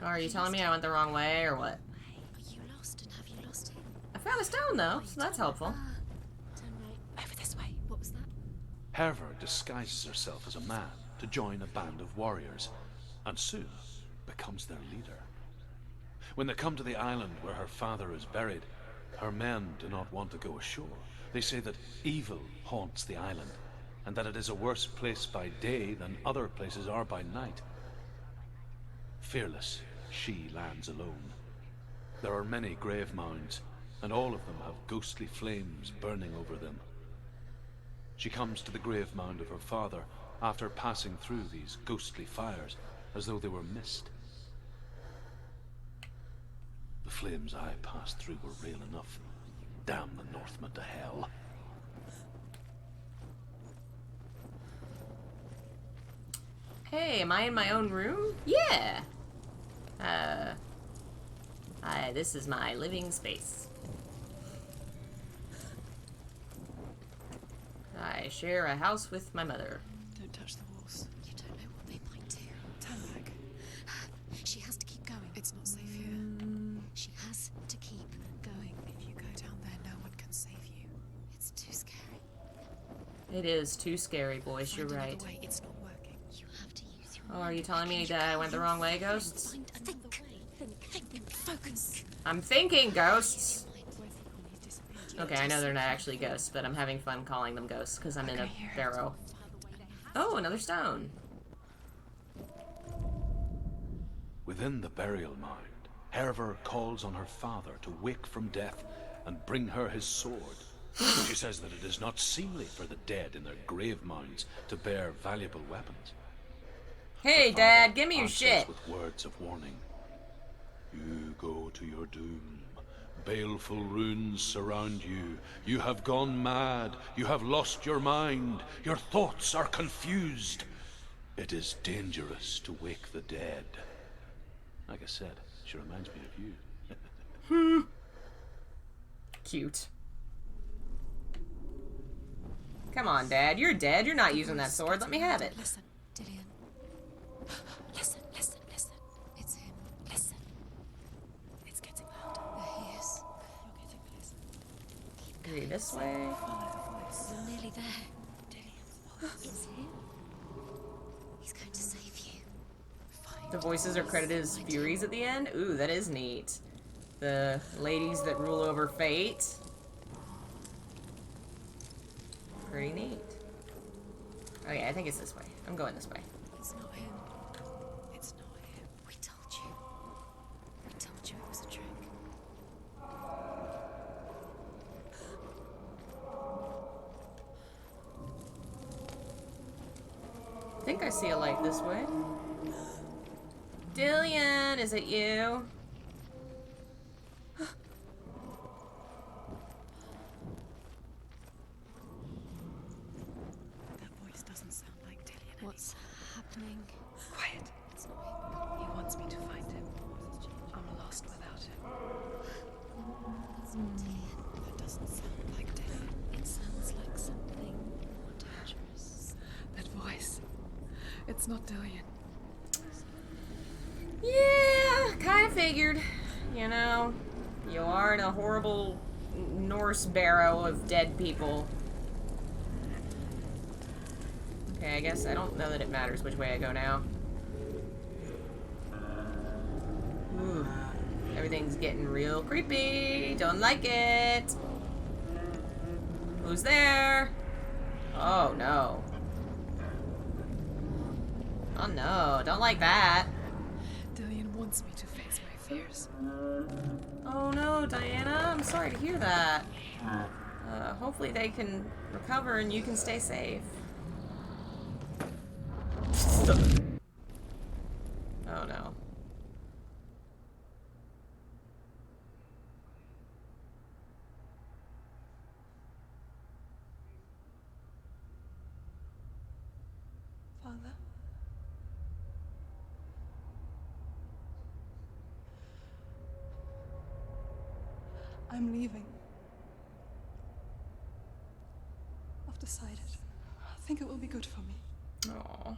Oh, are you telling me I went the wrong way, or what? Are you lost, and have you lost him? I found a stone, though, so that's helpful. Turn right. Over this way. What was that? Herva disguises herself as a man to join a band of warriors, and soon becomes their leader. When they come to the island where her father is buried, her men do not want to go ashore. They say that evil haunts the island, and that it is a worse place by day than other places are by night. Fearless, she lands alone. There are many grave mounds, and all of them have ghostly flames burning over them. She comes to the grave mound of her father after passing through these ghostly fires as though they were mist. The flames I passed through were real enough. Damn the Northmen to hell. Hey, am I in my own room? Yeah. This is my living space. I share a house with my mother. Don't touch the walls. You don't know what they might do. Turn back. She has to keep going. It's not safe here. She has to keep going. If you go down there, no one can save you. It's too scary. It is too scary, boys. You're Find right. another way. It's not working. You have to use your Oh, are you telling me that I went the wrong way, ghosts? Find another way. Think. Focus. I'm thinking ghosts. Mind. He's disappeared. Okay, I know they're not actually ghosts, but I'm having fun calling them ghosts because I'm in a barrow. Oh, another stone. Within the burial mound, Herver calls on her father to wake from death and bring her his sword. She says that it is not seemly for the dead in their grave mounds to bear valuable weapons. Hey, Her Dad, father give me your answers shit. with words of warning. You go to your doom. Baleful runes surround you. You have gone mad. You have lost your mind. Your thoughts are confused. It is dangerous to wake the dead. Like I said, she reminds me of you. Cute. Come on, Dad. You're dead. You're not using that sword. Let me have it. Listen, Dillian. Listen. It's him. Listen. It's getting louder. There he is. You're getting closer. Maybe this way. Follow the voice. You're nearly there. Dillian's voice. It's him. He's going to save you. The voices are credited as Furies at the end. Ooh, that is neat. The ladies that rule over fate. Pretty neat. Oh yeah, I think it's this way. I'm going this way. It's not him. It's not him. We told you. We told you it was a trick. I think I see a light this way. Dillian, is it you? That voice doesn't sound like Dillian. What's happening? Quiet. It's not him. He wants me to find him. I'm lost without him. It's not Dillian. That doesn't sound like Dillian. It sounds like something more dangerous. That voice. It's not Dillian. Yeah, kind of figured. You know, you are in a horrible Norse barrow of dead people. Okay, I guess I don't know that it matters which way I go now. Ooh, everything's getting real creepy. Don't like it. Who's there? Oh no. Oh no, don't like that. Dillian wants me to face my fears. Oh no, Diana, I'm sorry to hear that. Hopefully they can recover and you can stay safe. Oh no. Father? I'm leaving. I've decided. I think it will be good for me. Aw.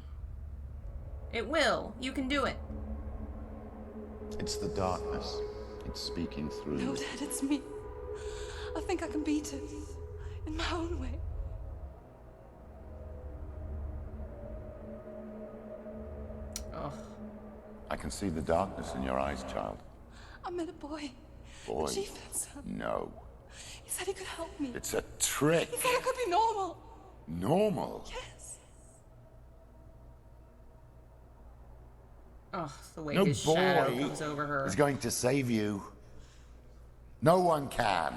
It will. You can do it. It's the darkness. It's speaking through No, you. Dad, it's me. I think I can beat it. In my own way. Oh. I can see the darkness in your eyes, child. I met a boy. Boy. The chieftain's son. No. He said he could help me. It's a trick. He said I could be normal. Normal. Yes. Oh, the way No his shadow boy comes over her. is going to save you. No one can.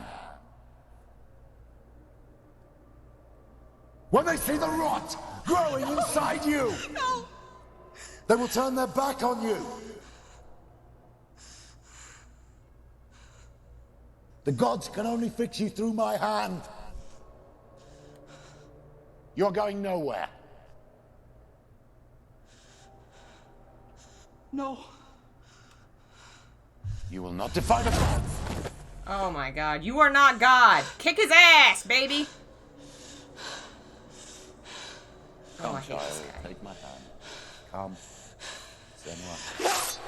When they see the rot growing inside you, no, they will turn their back on you. The gods can only fix you through my hand. You're going nowhere. No. You will not defy the gods. Oh my god, you are not God! Kick his ass, baby! Come, I hate this child, guy. take my hand. Come. Senua.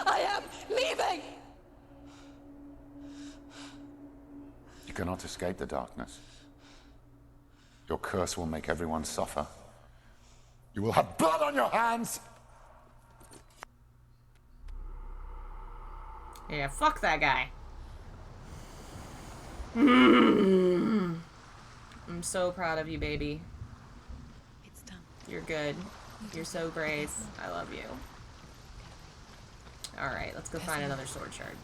I am leaving! You cannot escape the darkness. Your curse will make everyone suffer. You will have blood on your hands! Yeah, fuck that guy. I'm so proud of you, baby. It's done. You're good. You're so brave. I love you. Alright, let's go find another sword shard.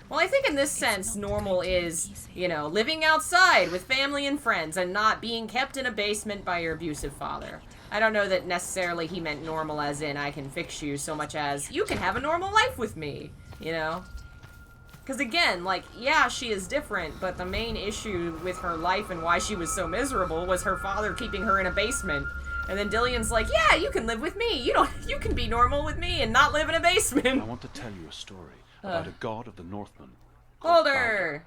Well, I think in this sense, normal is, you know, living outside with family and friends and not being kept in a basement by your abusive father. I don't know that necessarily he meant normal as in I can fix you so much as you can have a normal life with me, you know? Because again, like, yeah, she is different, but the main issue with her life and why she was so miserable was her father keeping her in a basement. And then Dillion's like, yeah, you can live with me. You can be normal with me and not live in a basement. I want to tell you a story about a god of the Northmen. Balder!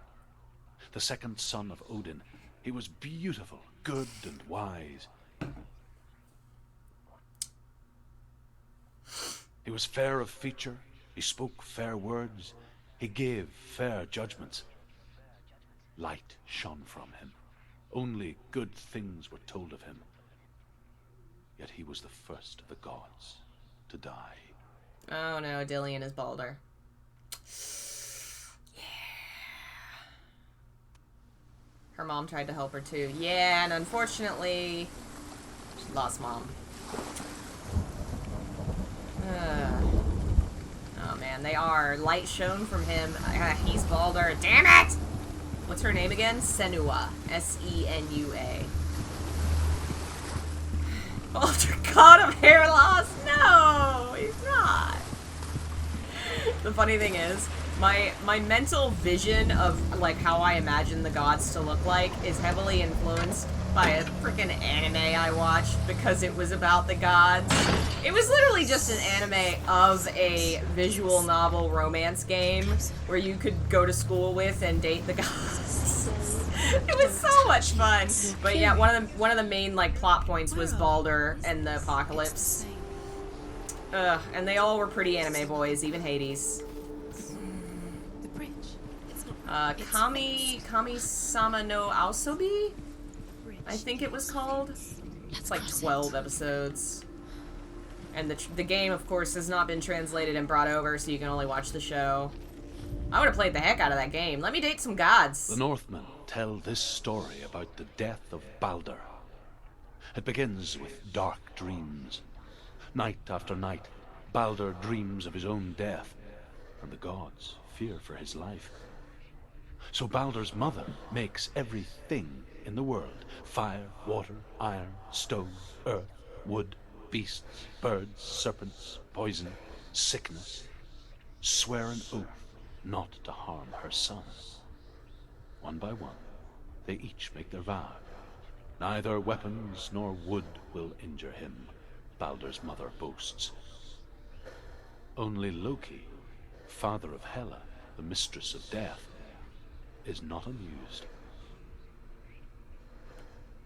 The second son of Odin. He was beautiful, good, and wise. He was fair of feature. He spoke fair words. He gave fair judgments. Light shone from him. Only good things were told of him. Yet he was the first of the gods to die. Oh no, Dillion is Balder. Yeah. Her mom tried to help her too. Yeah, and unfortunately, she lost mom. Oh man, they are. Light shone from him. He's Balder. Damn it! What's her name again? Senua. S-E-N-U-A. Balder, god of hair loss? No, he's not. The funny thing is, my mental vision of like how I imagine the gods to look like is heavily influenced by a freaking anime I watched because it was about the gods. It was literally just an anime of a visual novel romance game where you could go to school with and date the gods. It was so much fun. But yeah, one of the main like plot points was Balder and the apocalypse. And they all were pretty anime boys, even Hades. The bridge. It's not. Kami-sama no Aosobi? I think it was called. It's like 12 episodes. And the game, of course, has not been translated and brought over, so you can only watch the show. I would have played the heck out of that game. Let me date some gods. The Northmen tell this story about the death of Balder. It begins with dark dreams. Night after night, Balder dreams of his own death, and the gods fear for his life. So Balder's mother makes everything in the world: fire, water, iron, stone, earth, wood, beasts, birds, serpents, poison, sickness. Swear an oath not to harm her son. One by one, they each make their vow. Neither weapons nor wood will injure him, Balder's mother boasts. Only Loki, father of Hela, the mistress of death, is not amused.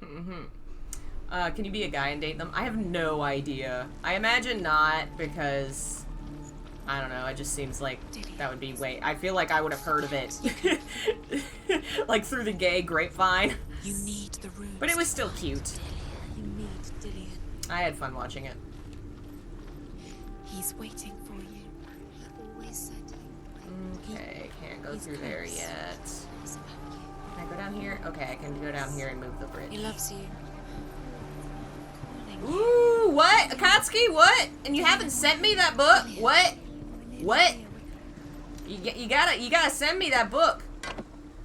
Can you be a guy and date them? I have no idea. I imagine not, because I don't know, it just seems like that would be I feel like I would have heard of it. Like through the gay grapevine. You need the runes. But it was still cute. You need Dillion. I had fun watching it. He's waiting for you. He always said Okay, can't go through there yet. Can I go down here? Okay, I can go down here and move the bridge. He loves you. Calling Ooh, what? Akatsuki, what? And you haven't sent me that book? What? What? You gotta send me that book.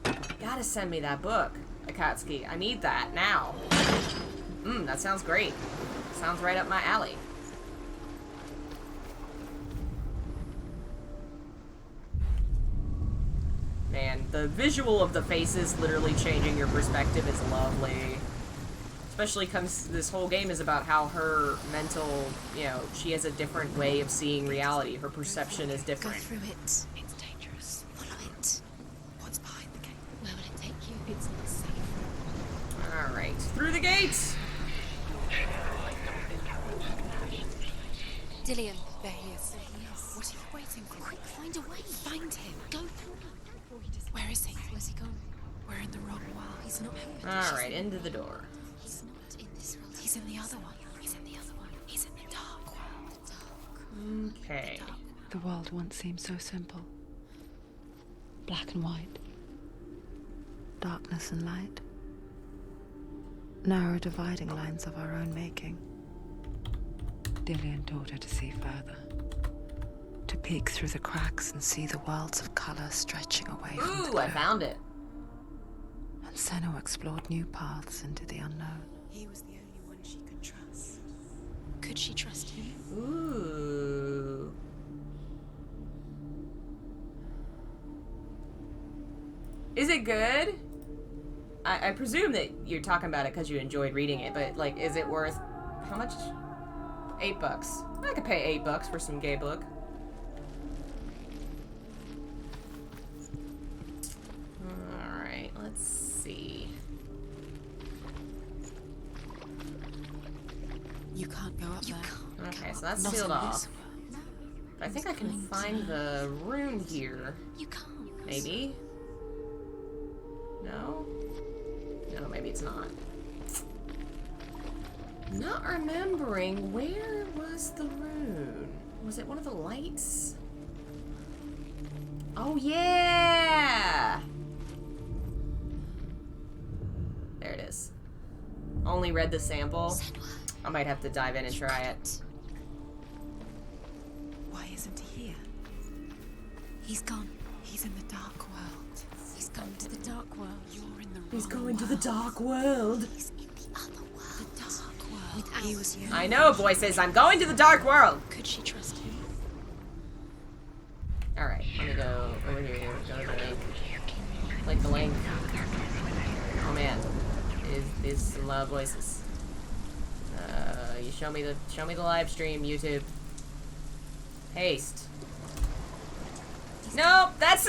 You gotta send me that book, Akatsuki. I need that now. That sounds great. Sounds right up my alley. Man, the visual of the faces literally changing your perspective is lovely. Especially because this whole game is about how her mental, you know, she has a different way of seeing reality. Her perception is different. Go through it. It's dangerous. Follow it. What's behind the gate? Where will it take you? It's not safe. Alright, through the gates! Dillian, there he is. What are you waiting for? Quick, find a way. Find him. Go through. Where is he? Where's he gone? We're in the wrong world. He's not here. Alright, into the door. He's not in this world. He's in the other one. He's in the other one. He's in the dark world. The dark. Okay. The world once seemed so simple. Black and white. Darkness and light. Narrow dividing lines of our own making. Dillian taught her to see further. To peek through the cracks and see the worlds of color stretching away from the Ooh, glow. I found it. And Senua explored new paths into the unknown. He was the only one she could trust. Could she trust him? Ooh. Is it good? I presume that you're talking about it because you enjoyed reading it, but, like, is it worth... How much? $8. I could pay $8 for some gay book. Alright, let's see. You can't go up there. Okay, so that's Not sealed in off. this world. But I think I can find the rune here. You can't. Maybe? No? No, maybe it's not. Not remembering, where was the rune? Was it one of the lights? Oh yeah! There it is. Only read the sample. I might have to dive in and try it. Why isn't he here? He's gone. He's in the dark world. He's gone to the dark world. You're in the wrong He's going to the world. dark world. He's in the other world. The dark world. Without He was the only I know, voices. I'm going to the dark world. Could she trust him? Alright, let me go over here. Go to the link. Click the link. Oh man. Is some loud voices. You show me the live stream, YouTube. Paste. Nope, that's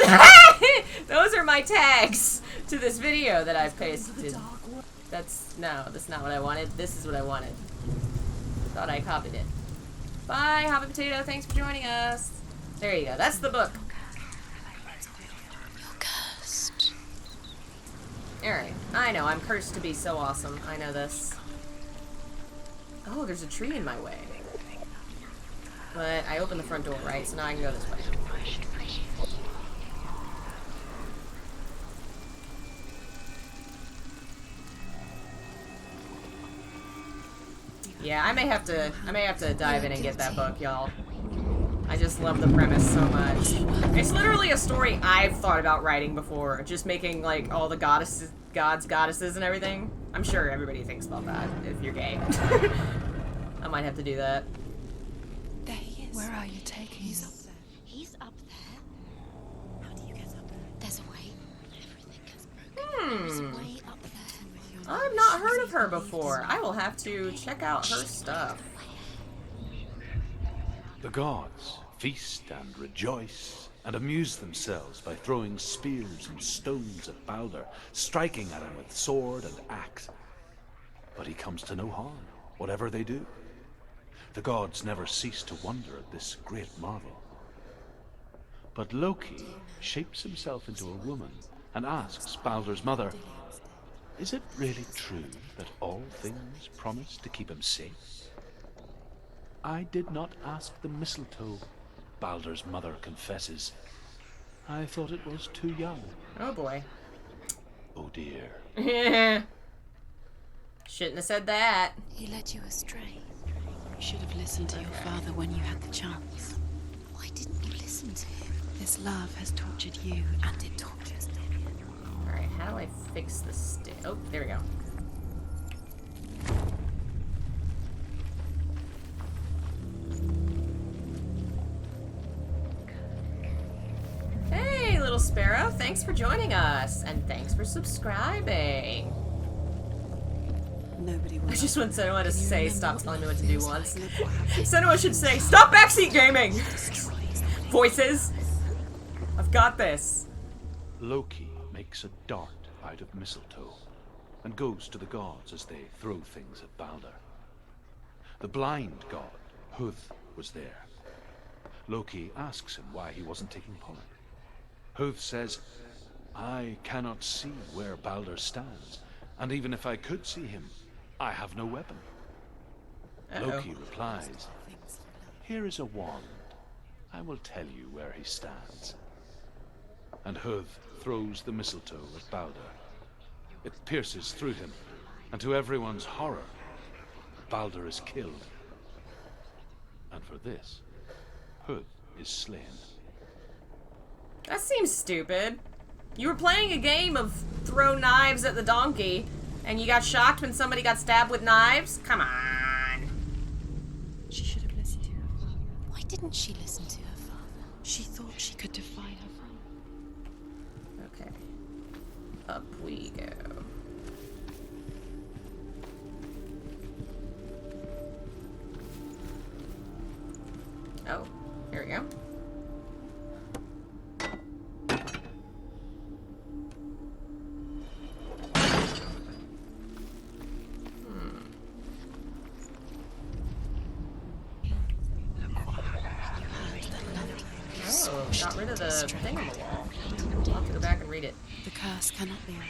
those are my tags to this video that I've pasted. That's not what I wanted. This is what I wanted. Thought I copied it. Bye, Hobbit Potato. Thanks for joining us. There you go. That's the book. You're cursed. Alright. I know. I'm cursed to be so awesome. I know this. Oh, there's a tree in my way. But I opened the front door, right? So now I can go this way. Yeah, I may have to dive in and get that book, y'all. I just love the premise so much. It's literally a story I've thought about writing before, just making like all the gods, goddesses, and everything. I'm sure everybody thinks about that if you're gay. I might have to do that. There he is. Where are you taking He's me? up there. He's up there. How do you get up there? There's a way. Everything gets broken. There's a way up there. I've not heard of her before. I will have to check out her stuff. The gods feast and rejoice and amuse themselves by throwing spears and stones at Balder, striking at him with sword and axe. But he comes to no harm, whatever they do. The gods never cease to wonder at this great marvel. But Loki shapes himself into a woman and asks Balder's mother, "Is it really true that all things promise to keep him safe?" "I did not ask the mistletoe," Balder's mother confesses. "I thought it was too young." Oh boy. Oh dear. Shouldn't have said that. He led you astray. You should have listened to your father when you had the chance. Why didn't you listen to him? This love has tortured you, and it tortures them. Alright, how do I fix the stick? Oh, there we go. Hey, little sparrow. Thanks for joining us. And thanks for subscribing. Nobody will. I just want Senua to Can you say, remember stop what telling me love what to do feels once. like? Look what happened. Senua should say, stop backseat gaming! Destroys them. Voices. I've got this. Loki makes a dart out of mistletoe and goes to the gods as they throw things at Balder. The blind god, Huth, was there. Loki asks him why he wasn't taking part. Huth says, I cannot see where Balder stands, and even if I could see him, I have no weapon. Loki replies, here is a wand. I will tell you where he stands. And Huth throws the mistletoe at Balder. It pierces through him, and to everyone's horror, Balder is killed. And for this, Huth is slain. That seems stupid. You were playing a game of throw knives at the donkey, and you got shocked when somebody got stabbed with knives? Come on. She should have listened to her father. Why didn't she listen to her father? She thought she could defy her father. Okay. Up we go. Oh, here we go. Oh, got rid of the thing on the wall. I'll have to go back and read it. The curse cannot be undone.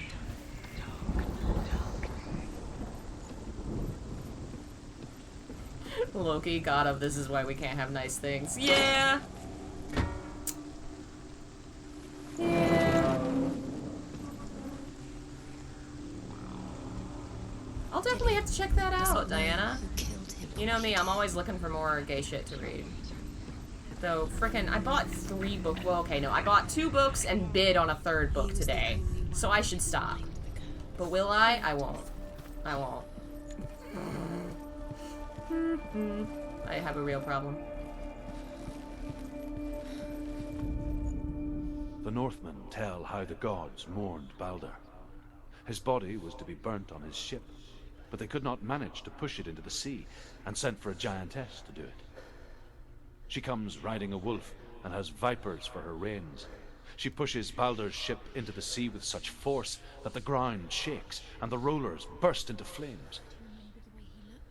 Loki, god of this is why we can't have nice things. Yeah! Yeah. I'll definitely have to check that out, Diana. Who killed him? You know me, I'm always looking for more gay shit to read. Though, frickin', I bought 3 books. Well, okay, no, I bought 2 books and bid on a 3rd book today. So I should stop. But will I? I won't. I won't. I have a real problem. The Northmen tell how the gods mourned Balder. His body was to be burnt on his ship, but they could not manage to push it into the sea, and sent for a giantess to do it. She comes riding a wolf and has vipers for her reins. She pushes Balder's ship into the sea with such force that the ground shakes and the rollers burst into flames.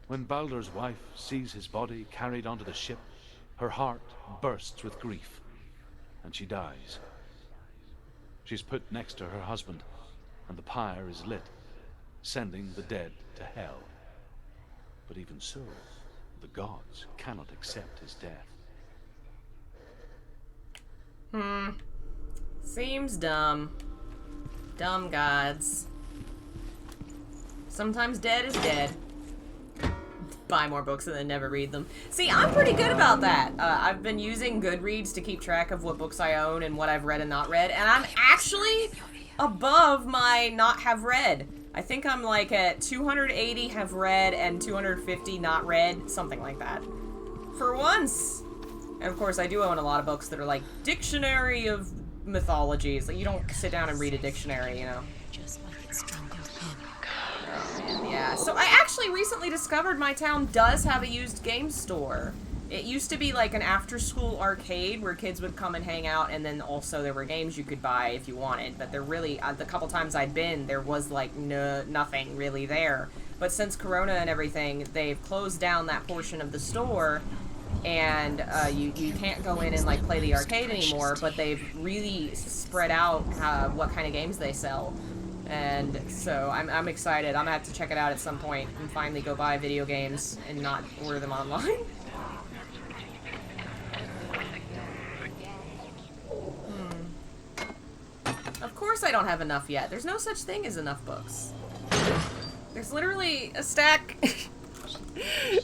When Balder's wife sees his body carried onto the ship, her heart bursts with grief, and she dies. She's put next to her husband, and the pyre is lit, sending the dead to hell. But even so, the gods cannot accept his death. Seems dumb. Dumb gods. Sometimes dead is dead. Buy more books and then never read them. See, I'm pretty good about that. I've been using Goodreads to keep track of what books I own and what I've read and not read, and I'm actually above my not have read. I think I'm like at 280 have read and 250 not read, something like that. For once. And of course, I do own a lot of books that are like dictionary of mythologies. Like, you don't sit down and read a dictionary, you know. Just like it strangled him. Yeah, so I actually recently discovered my town does have a used game store. It used to be like an after-school arcade where kids would come and hang out, and then also there were games you could buy if you wanted. But there really, the couple times I'd been, there was like nothing really there. But since Corona and everything, they've closed down that portion of the store, and you can't go in and like play the arcade anymore. But they've really spread out what kind of games they sell. And so I'm excited. I'm gonna have to check it out at some point and finally go buy video games and not order them online. Of course I don't have enough yet. There's no such thing as enough books. There's literally a stack.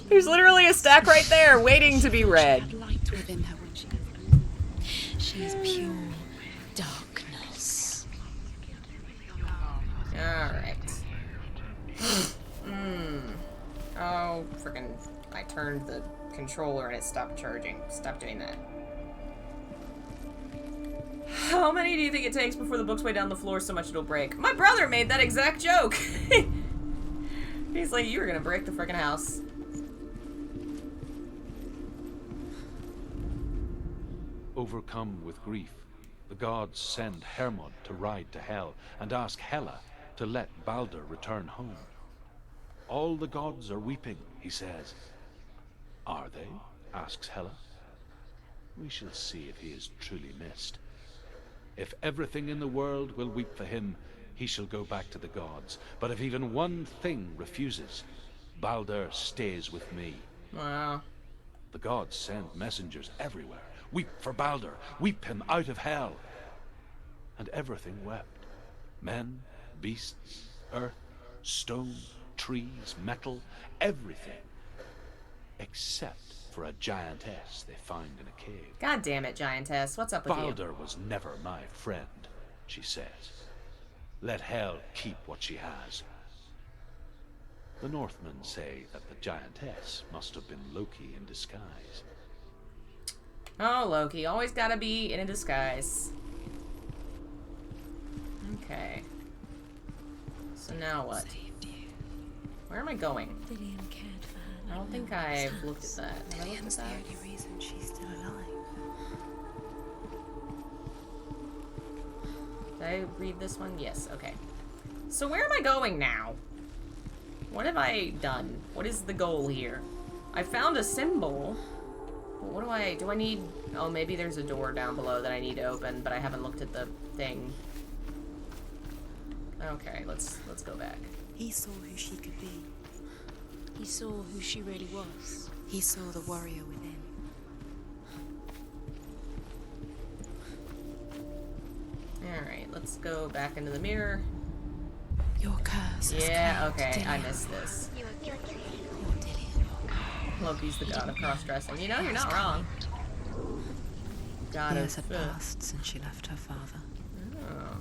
There's literally a stack right there waiting to be read. Light within her when she is pure darkness. Alright. Oh, freaking. I turned the controller and it stopped charging. Stop doing that. How many do you think it takes before the book's way down the floor so much it'll break? My brother made that exact joke! He's like, you were gonna break the freaking house. Overcome with grief, the gods send Hermod to ride to Hell and ask Hela to let Balder return home. All the gods are weeping, he says. Are they? Asks Hela. We shall see if he is truly missed. If everything in the world will weep for him, he shall go back to the gods. But if even one thing refuses, Balder stays with me. Wow. The gods send messengers everywhere. Weep for Balder. Weep him out of Hell. And everything wept. Men, beasts, earth, stone, trees, metal, everything. Except for a giantess they find in a cave. God damn it, giantess. What's up with you? Balder was never my friend, she says. Let Hel keep what she has. The Northmen say that the giantess must have been Loki in disguise. Oh, Loki. Always gotta be in a disguise. Okay. So now what? Where am I going? Dillian cared for her. I don't think I've looked at that. Have I looked at Dillian's the that? only reason she's still alive. Did I read this one? Yes. Okay. So where am I going now? What have I done? What is the goal here? I found a symbol. What do I need? Oh, maybe there's a door down below that I need to open, but I haven't looked at the thing. Okay, let's go back. He saw who she could be. He saw who she really was. He saw the warrior within. Alright, let's go back into the mirror. Your curse has Yeah, claimed okay, I Dillian. missed this. You're Dillian. Loki's the god of cross-dressing. You know, you're not wrong. God Years of... had passed since she left her father. Oh.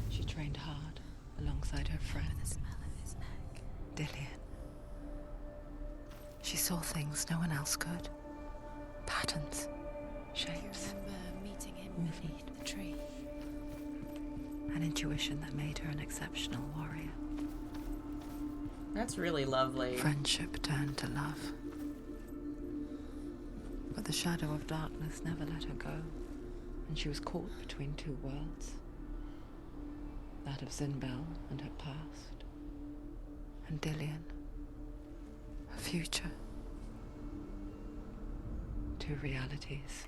She trained hard alongside her friend, Dillian. She saw things no one else could. Patterns, Do you shapes, remember meeting him beneath the tree? an intuition that made her an exceptional warrior. That's really lovely. Friendship turned to love. But the shadow of darkness never let her go, and she was caught between two worlds. That of Zinbel and her past, and Dillian, her future. Two realities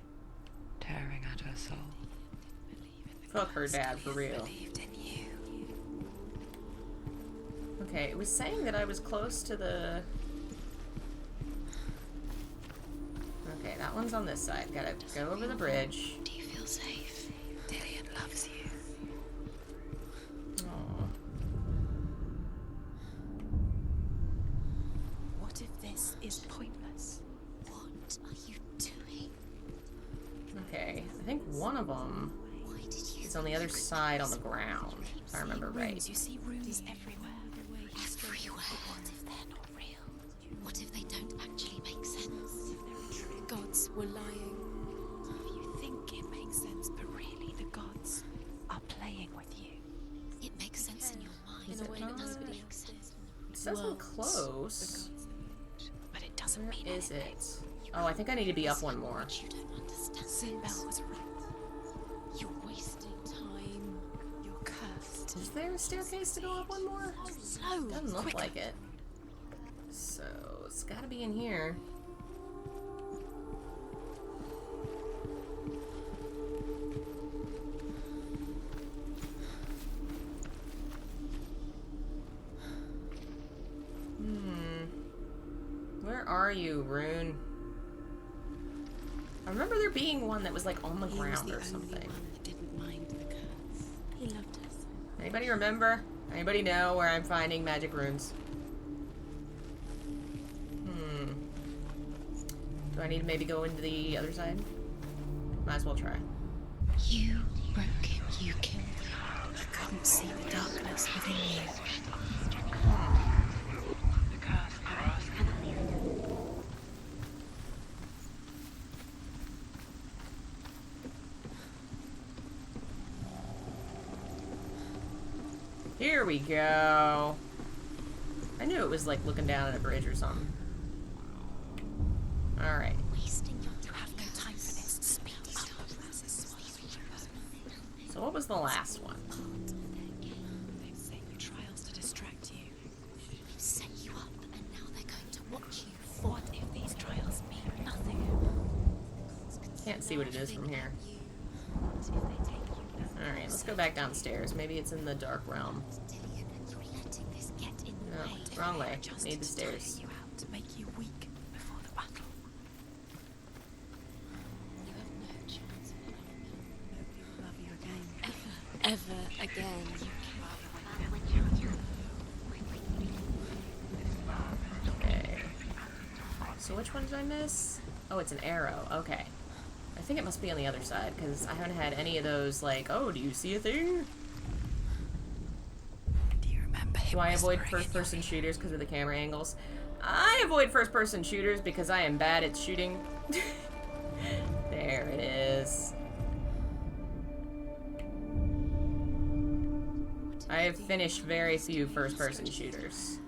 tearing at her soul. Fuck her dad, for real. Believed in you. Okay, it was saying that I was close to the... Okay, that one's on this side. Gotta go over the bridge. Do you feel safe? Dillian loves you. Aw. What if this is pointless? What are you doing? Okay, I think one of them is on the other side on the ground, if I remember right. You see runes everywhere. Everywhere. What if they're not real? What if they don't actually make sense? The gods were lying. You think it makes sense, but really the gods are playing with you. It makes sense in your mind Is in it a way that not? doesn't make sense. It says I'm close. But it doesn't Where mean is anything. it? Oh, I think I need to be up one more. You don't understand. Zinbel was right. You're wasting time. You're cursed. Is there a staircase to go up one more? No, Doesn't look quicker. like it. So, it's gotta be in here. Where are you, Rune? I remember there being one that was like on the He was ground the or only something. one that didn't mind the curse. He loved us. Anybody remember? Anybody know where I'm finding magic runes? Do I need to maybe go into the other side? Might as well try. You broke him. You killed him. You couldn't see the darkness within you. Here we go. I knew it was like looking down at a bridge or something. Alright. You have no time for this. Speed up. So what was the last one? They've set you trials to distract you. They've set you up, and now they're going to watch you. What if these trials mean nothing? Can't see what it is from here. Alright, let's go back downstairs. Maybe it's in the dark realm. No, wrong way. Need the stairs. You out to make you weak before the battle. You have no chance of nobody will love you again. Ever again. Okay. So which one did I miss? Oh, it's an arrow. Okay. I think it must be on the other side, because I haven't had any of those, like, oh, do you see a thing? Do you remember him? Do I avoid first-person shooters because of the camera angles? I avoid first-person shooters because I am bad at shooting. There it is. I have finished very few first-person shooters.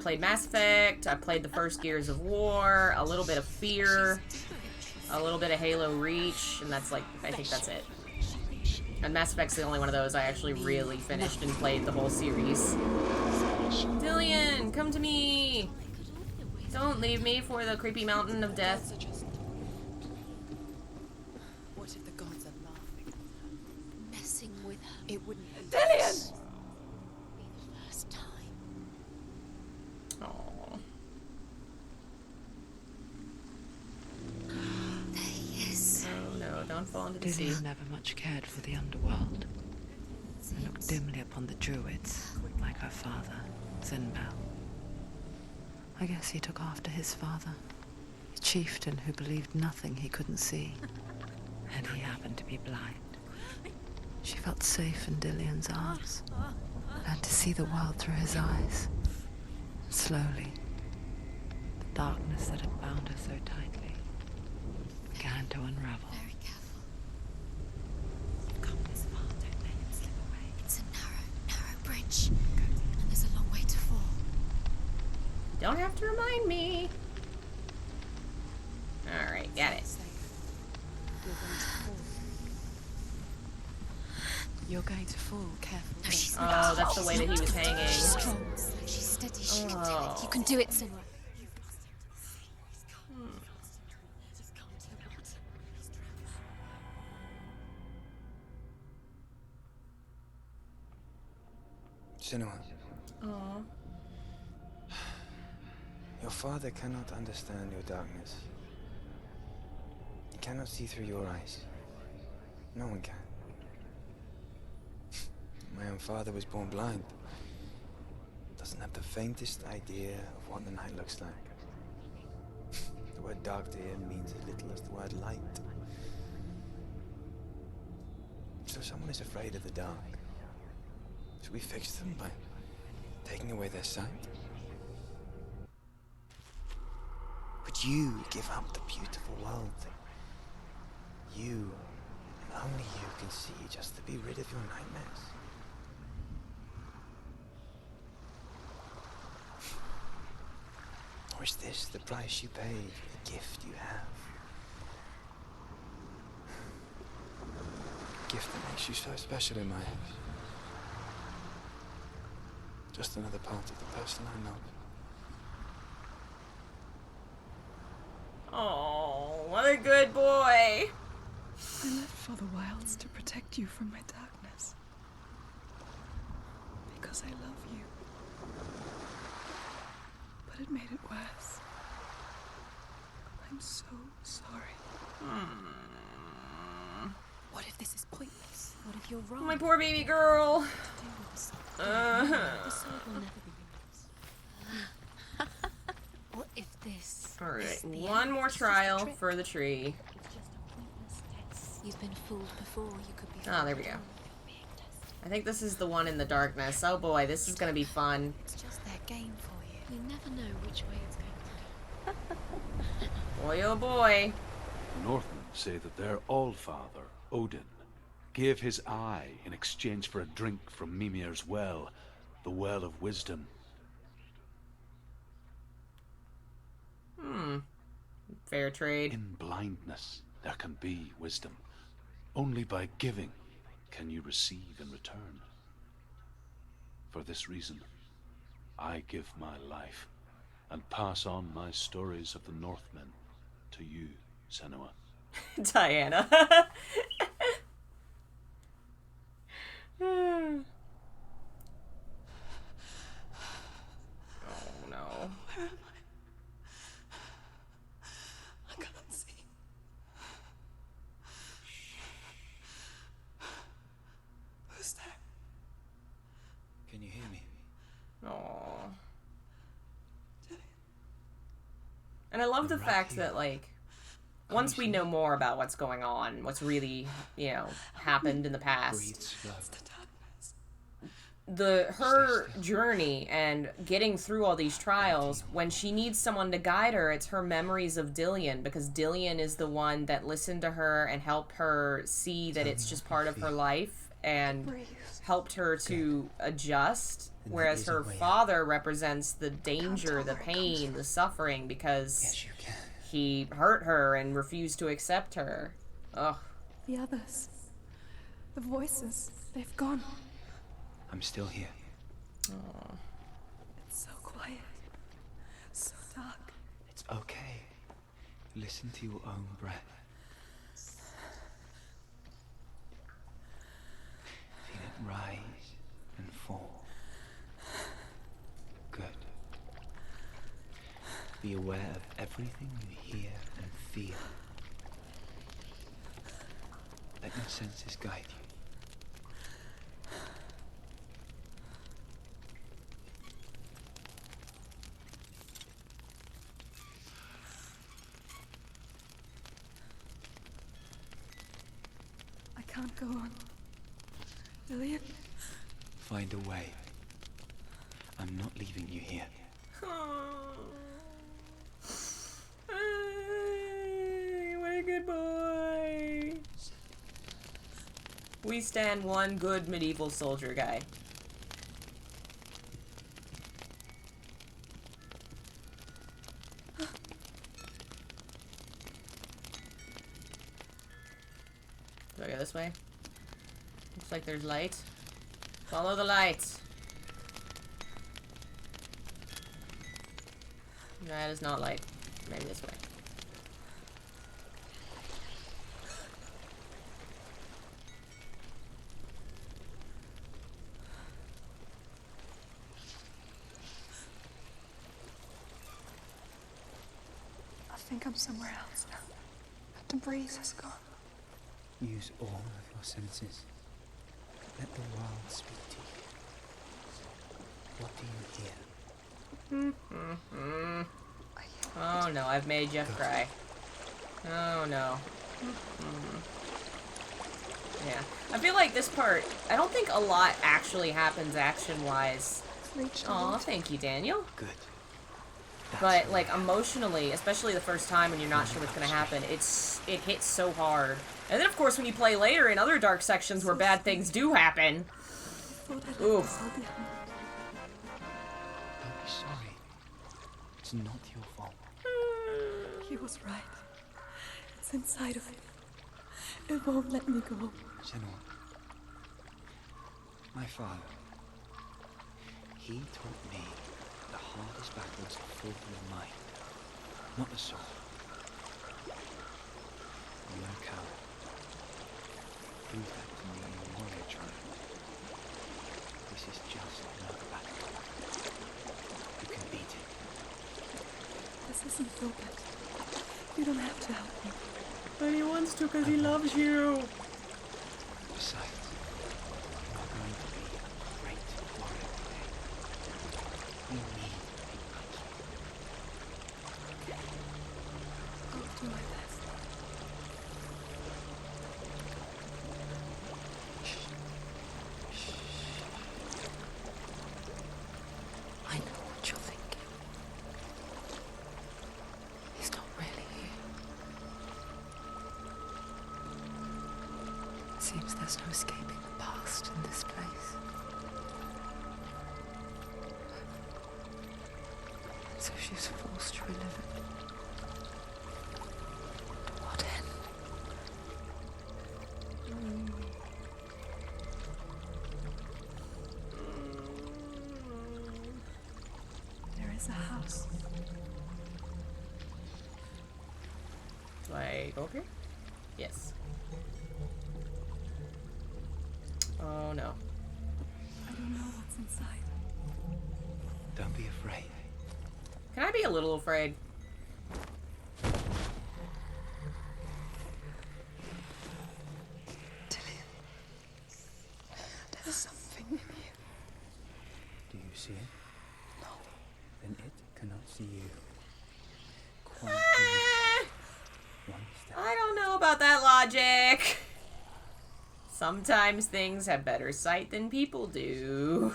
Played Mass Effect, I played the first Gears of War, a little bit of Fear, a little bit of Halo Reach, and that's like, I think that's it. And Mass Effect's the only one of those I actually really finished and played the whole series. Dillian, come to me! Don't leave me for the creepy mountain of death. What if the gods are laughing? Messing with her. It wouldn't be Dillian! the first time. Aww. There he is. Oh no, don't fall into the sea. Dillian never much cared for the underworld. And looked dimly upon the druids, like her father, Zinbel. I guess he took after his father, a chieftain who believed nothing he couldn't see. And he happened to be blind. She felt safe in Dillian's arms, learned to see the world through his eyes. Slowly, the darkness that had bound her so tightly began to unravel. Very careful. You've come this far, don't let him slip away. It's a narrow bridge. And there's a long way to fall. Don't have to remind me. Alright, got it. You're going to fall. Careful. No, she's Oh, that's the way that he was hanging. She's strong. She's steady. She can do it. You can do it, Senua. Senua, Aww. your father cannot understand your darkness. He cannot see through your eyes. No one can. My own father was born blind. Doesn't have the faintest idea of what the night looks like. The word dark to him means as little as the word light. So someone is afraid of the dark. Should we fix them by taking away their sight? Would you give up the beautiful world that you, and only you, can see just to be rid of your nightmares? Or is this the price you pay for the gift you have? A gift that makes you so special in my eyes. Just another part of the person I love. Oh, what a good boy. I lived for the wilds to protect you from my darkness. Because I love you. But it made it worse. I'm so sorry. What if this is pointless? What if you're wrong? My poor baby girl. Do with the sword. The sword will never be yours. What if this? All right, is the one end? more It's just a trial trick. for the tree. It's just a pointless test. You've been fooled before. You could be. Oh, there we go. I think this is the one in the darkness. Oh boy, this is gonna be fun. It's just their game for you. You never know which way it's going to go. Boy, oh boy. The Northmen say that their Allfather, Odin, gave his eye in exchange for a drink from Mimir's well, the Well of Wisdom. Fair trade. In blindness, there can be wisdom. Only by giving can you receive in return. For this reason, I give my life and pass on my stories of the Northmen to you, Senua. Diana. Oh no. Where am I can't see. Who's there? Can you hear me? Aww. And I love the fact that, like, once we know more about what's going on, what's really, you know, happened in the Breathe past, slow. her journey and getting through all these trials, when she needs someone to guide her, it's her memories of Dillion, because Dillion is the one that listened to her and helped her see that it's just part of her life and helped her to adjust, whereas her father represents the danger, the pain, the suffering, because Yes, you can. he hurt her and refused to accept her. Ugh. The others. The voices. They've gone. I'm still here. It's so quiet. So dark. It's okay. Listen to your own breath. Feel it rise and fall. Good. Be aware of everything you hear and feel. Let your senses guide you. I can't go on. Dillion? Find a way. I'm not leaving you here. What a good boy. We stand one good medieval soldier guy. Do I go this way? Looks like there's light. Follow the light. That is not light. Maybe this way. I think I'm somewhere else now. The breeze has gone. Use all of your senses. Let the world speak to you. What do you hear? Oh no, I've made Jeff cry. Oh no. Yeah. I feel like this part, I don't think a lot actually happens action-wise. Aw, thank you, Daniel. Good. But, like, emotionally, especially the first time when you're not sure what's gonna happen, it hits so hard. And then, of course, when you play later in other dark sections where bad things do happen. Oof. Don't be sorry. It's not your fault. He was right. It's inside of me. It won't let me go. Senua. My father. He taught me the hardest battles are fought with the mind, not the sword. You're a coward. Prove that to me in your warrior trial. This is just another battle. You can beat it. This isn't Philbert. You don't have to help me. But he wants to because he loves you. seems there's no escaping the past in this place. And so she's forced to relive it. To what end? There is a house. Do I go up here? Yes. Oh no. I don't know what's inside. Don't be afraid. Can I be a little afraid? Dillian, there's something in you. Do you see it? No. Then it cannot see you. One step. I don't know about that logic. Sometimes things have better sight than people do.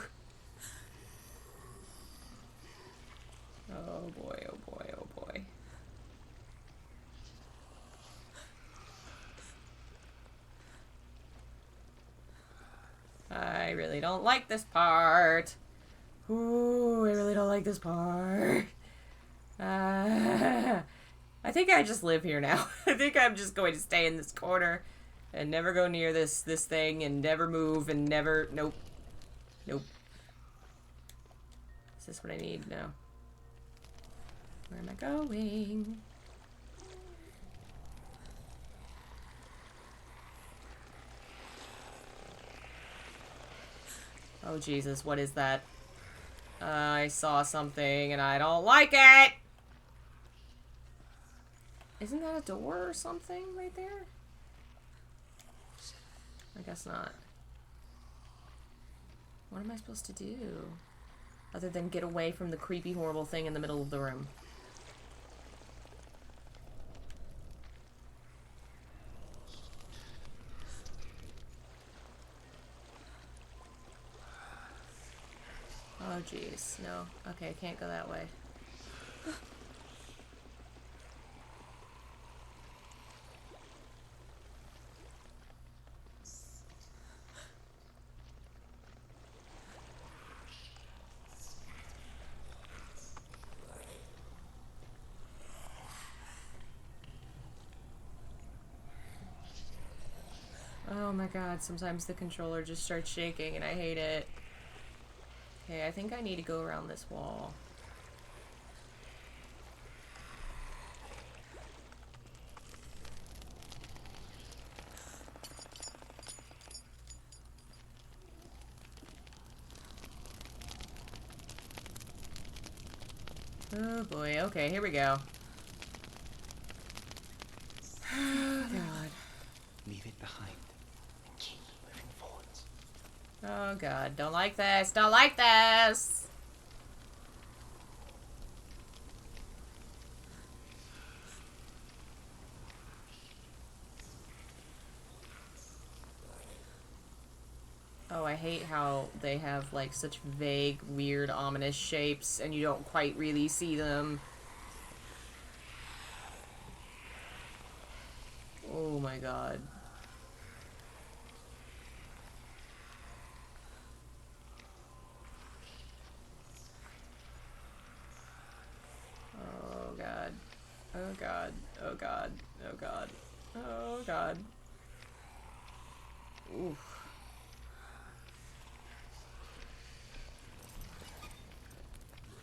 Oh boy, oh boy, oh boy. I really don't like this part. Ooh, I really don't like this part. I think I just live here now. I think I'm just going to stay in this corner and never go near this thing and never move and never... Nope. Nope. Is this what I need? No. Where am I going? Oh, Jesus. What is that? I saw something and I don't like it! Isn't that a door or something right there? I guess not. What am I supposed to do? Other than get away from the creepy, horrible thing in the middle of the room. Oh, jeez. No. Okay, I can't go that way. Oh my god, sometimes the controller just starts shaking and I hate it. Okay, I think I need to go around this wall. Oh boy, okay, here we go. Oh god. Leave it behind and keep moving forwards. Oh god, don't like this, don't like this! Oh, I hate how they have like such vague, weird, ominous shapes and you don't quite really see them. Oh my god. Oh god. Oh god. Oh god. Oh god. Oh god. Oof.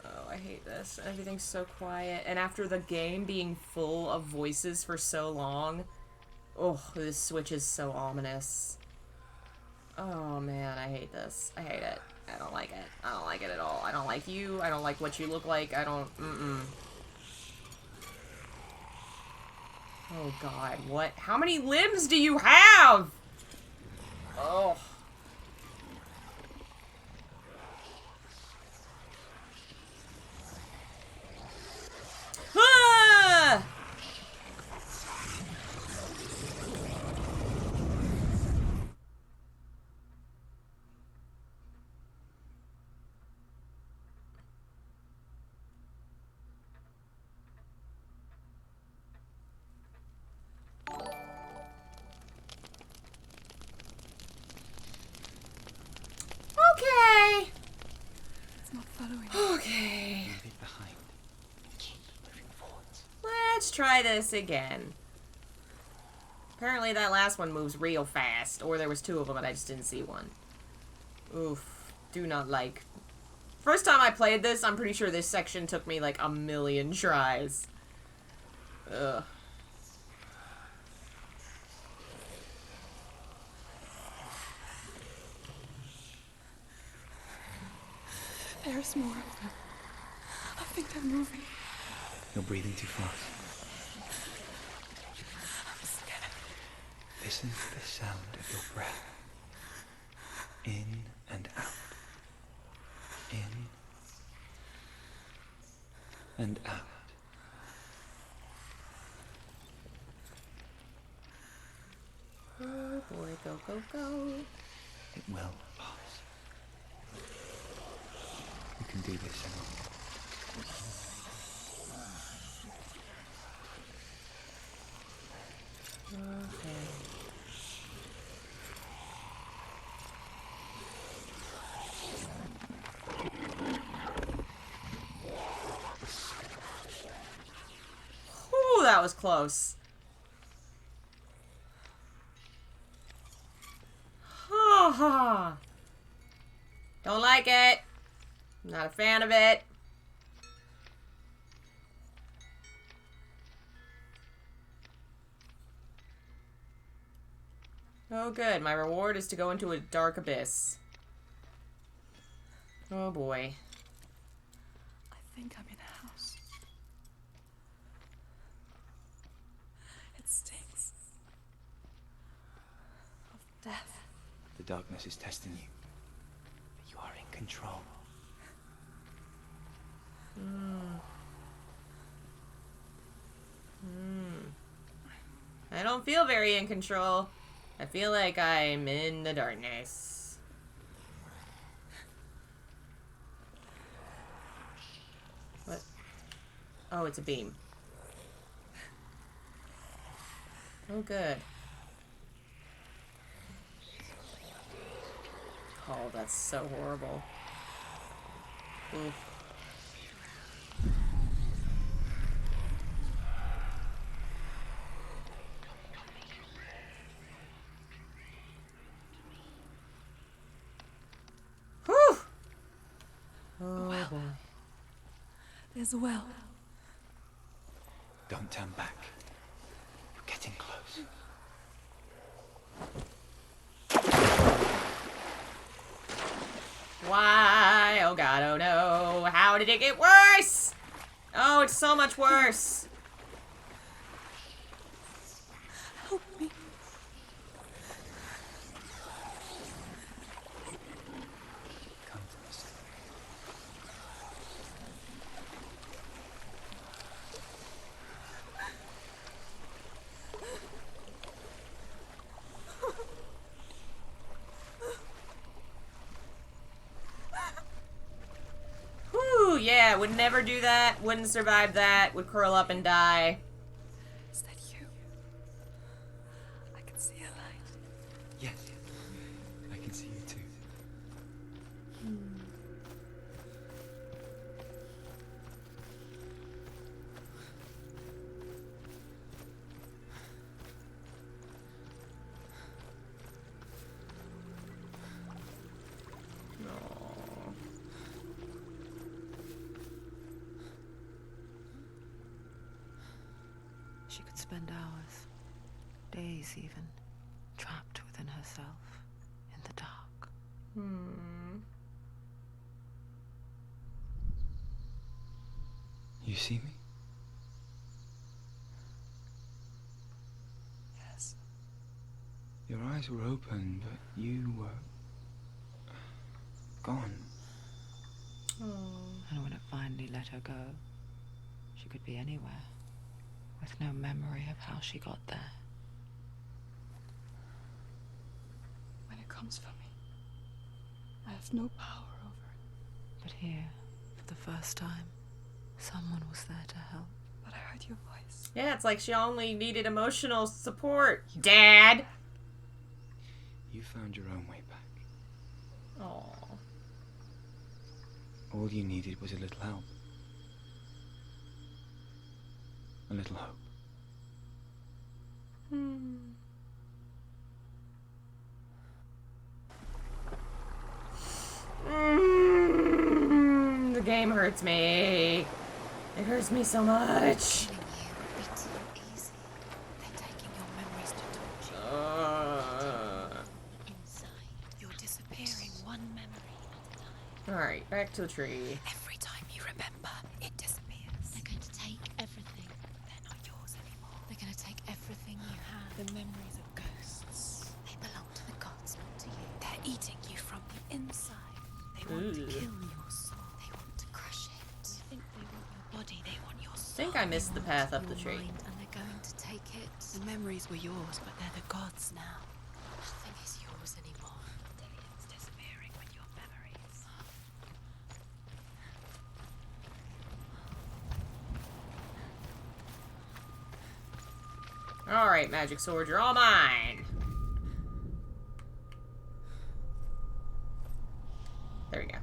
Oh, I hate this. Everything's so quiet. And after the game being full of voices for so long, oh, this Switch is so ominous. Oh man, I hate this. I hate it. I don't like it. I don't like it at all. I don't like you. I don't like what you look like. I don't... Oh god, what? How many limbs do you have? Oh. Ah! It's not following. Okay. Leave it behind. Keep moving forwards. Let's try this again. Apparently that last one moves real fast. Or there was two of them and I just didn't see one. Oof. Do not like. First time I played this, I'm pretty sure this section took me like 1,000,000 tries. Ugh. There's more of them. I think they're moving. You're breathing too fast. I'm scared. Listen to the sound of your breath. In and out. In and out. Oh boy, go, go, go. It will pass. You can do this, Emma. Okay. Ooh, that was close. Don't like it. Not a fan of it. Oh good, my reward is to go into a dark abyss. Oh boy. I think I'm in a house. It stinks. Of death. The darkness is testing you. But you are in control. I don't feel very in control. I feel like I'm in the darkness. What? Oh, it's a beam. Oh, good. Oh, that's so horrible. Oof. Whew! Oh, boy. There's a well. Don't turn back. You're getting close. Why? Oh god, oh no. How did it get worse? Oh, it's so much worse. Help me. Come to us. Whew, yeah, would never do that. Wouldn't survive that. Would curl up and die. Is that you? I can see a light. Yes. I can see you too. She could spend hours, days even, trapped within herself, in the dark. You see me? Yes. Your eyes were open, but you were gone. And when it finally let her go, she could be anywhere, with no memory of how she got there. When it comes for me, I have no power over it. But here, for the first time, someone was there to help. But I heard your voice. Yeah, it's like she only needed emotional support. Dad! You found your own way back. Aww. All you needed was a little help. A little hope. The game hurts me. It hurts me so much. Killing you would be too easy. They're taking your memories to torture you. Inside, you're disappearing one memory at a time. Alright, back to the tree. Every time you remember, it disappears. They're going to take everything. They're not yours anymore. They're going to take everything you have. The memories of ghosts. They belong to the gods, not to you. They're eating you from the inside. They want to kill your soul. They want to crush it. They think they want your body. They want your soul. I think I missed the path up the tree. Mind, and they're going to take it. The memories were yours, but they're the gods now. Nothing is yours anymore. It's disappearing with your memories. Alright, magic sword, you're all mine. There we go.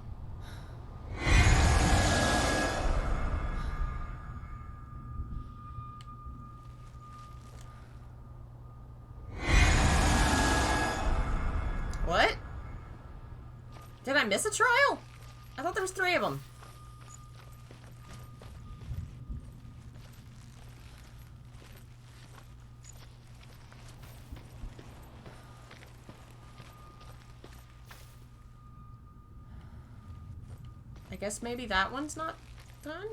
What? Did I miss a trial? I thought there was 3 of them. I guess maybe that one's not done?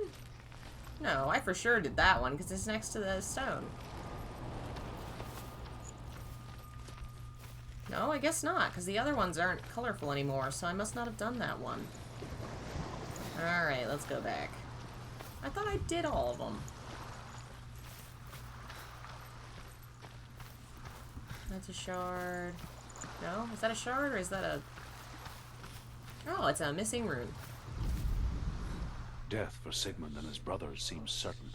No, I for sure did that one because it's next to the stone. No, I guess not, because the other ones aren't colorful anymore, so I must not have done that one. Alright, let's go back. I thought I did all of them. That's a shard. No? Is that a shard, or is that a... Oh, it's a missing rune. Death for Sigmund and his brothers seems certain.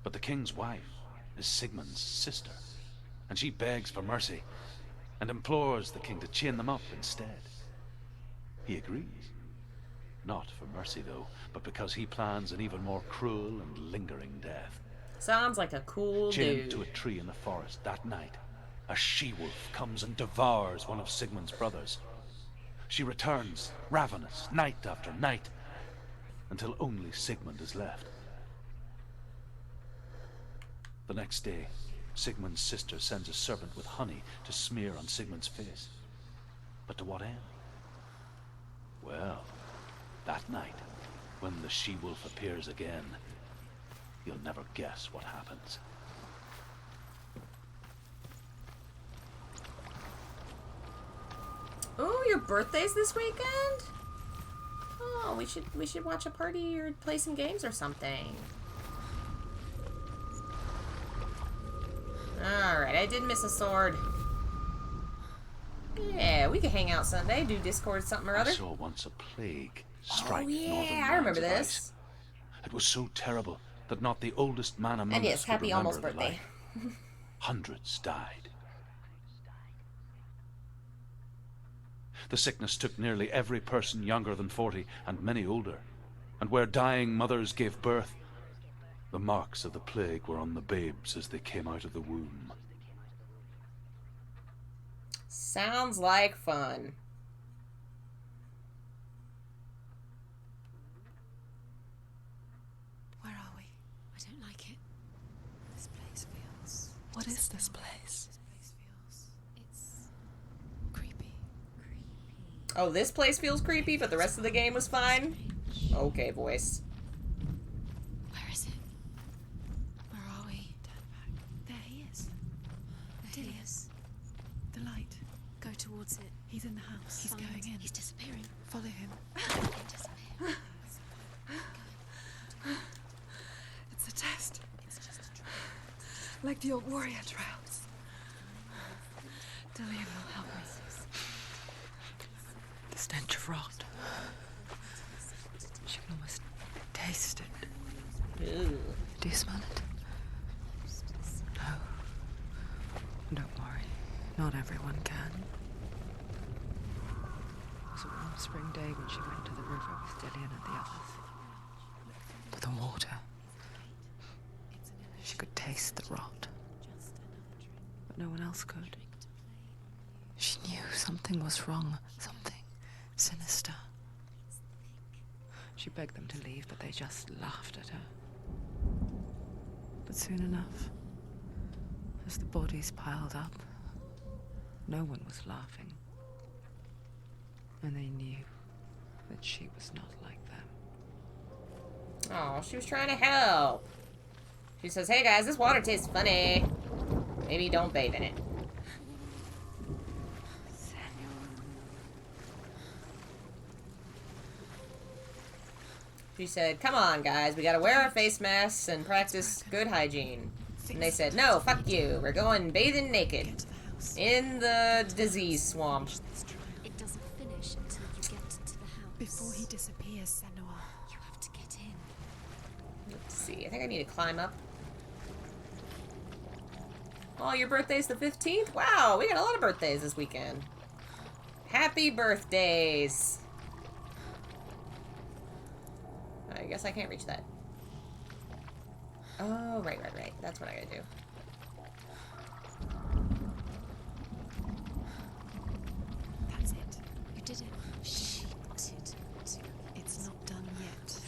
But the king's wife is Sigmund's sister, and she begs for mercy and implores the king to chain them up instead. He agrees. Not for mercy, though, but because he plans an even more cruel and lingering death. Sounds like a cool Chained dude. to a tree in the forest that night, a she-wolf comes and devours one of Sigmund's brothers. She returns, ravenous, night after night, until only Sigmund is left. The next day, Sigmund's sister sends a servant with honey to smear on Sigmund's face. But to what end? Well, that night, when the she-wolf appears again, you'll never guess what happens. Oh, your birthday's this weekend? Oh, we should watch a party or play some games or something. Alright, I did miss a sword. Yeah, we could hang out Sunday, do Discord something or other. I saw once a plague strike Oh yeah, northern I remember lands of this. ice. It was so terrible that not the oldest man among And yes, us could happy remember almost the birthday. like. Hundreds died. The sickness took nearly every person younger than 40 and many older. And where dying mothers gave birth, the marks of the plague were on the babes as they came out of the womb. Sounds like fun. Where are we? I don't like it. This place feels... What is this place? This place feels... It's... creepy. Oh, this place feels creepy, but the rest of the game was fine? Okay, voice. Where is it? Where are we? Turn back. There he is. There he is. The light. Go towards it. He's in the house. He's Find- going in. He's disappearing. Follow him. Disappear. It's a test. It's just a trial. Like the old warrior trials. Dillian will help me. The stench of rot. She can almost taste it. Ew. Do you smell it? No. Don't worry. Not everyone can. was a warm spring day when she went to the river with Dillian and the others. But the water... She could taste the rot. But no one else could. She knew something was wrong, something sinister. She begged them to leave, but they just laughed at her. But soon enough, as the bodies piled up, no one was laughing. And they knew that she was not like them. Oh, she was trying to help. She says, hey guys, this water tastes funny. Maybe don't bathe in it. She said, come on guys, we gotta wear our face masks and practice good hygiene. And they said, no, fuck you. We're going bathing naked. In the disease swamp. It doesn't finish until you get to the house. Before he disappears, Senua. You have to get in. Let's see, I think I need to climb up. Oh, your birthday's the 15th? Wow, we got a lot of birthdays this weekend. Happy birthdays! I guess I can't reach that. Oh, right. That's what I gotta do. That's it. You did it. She did. It's not done yet.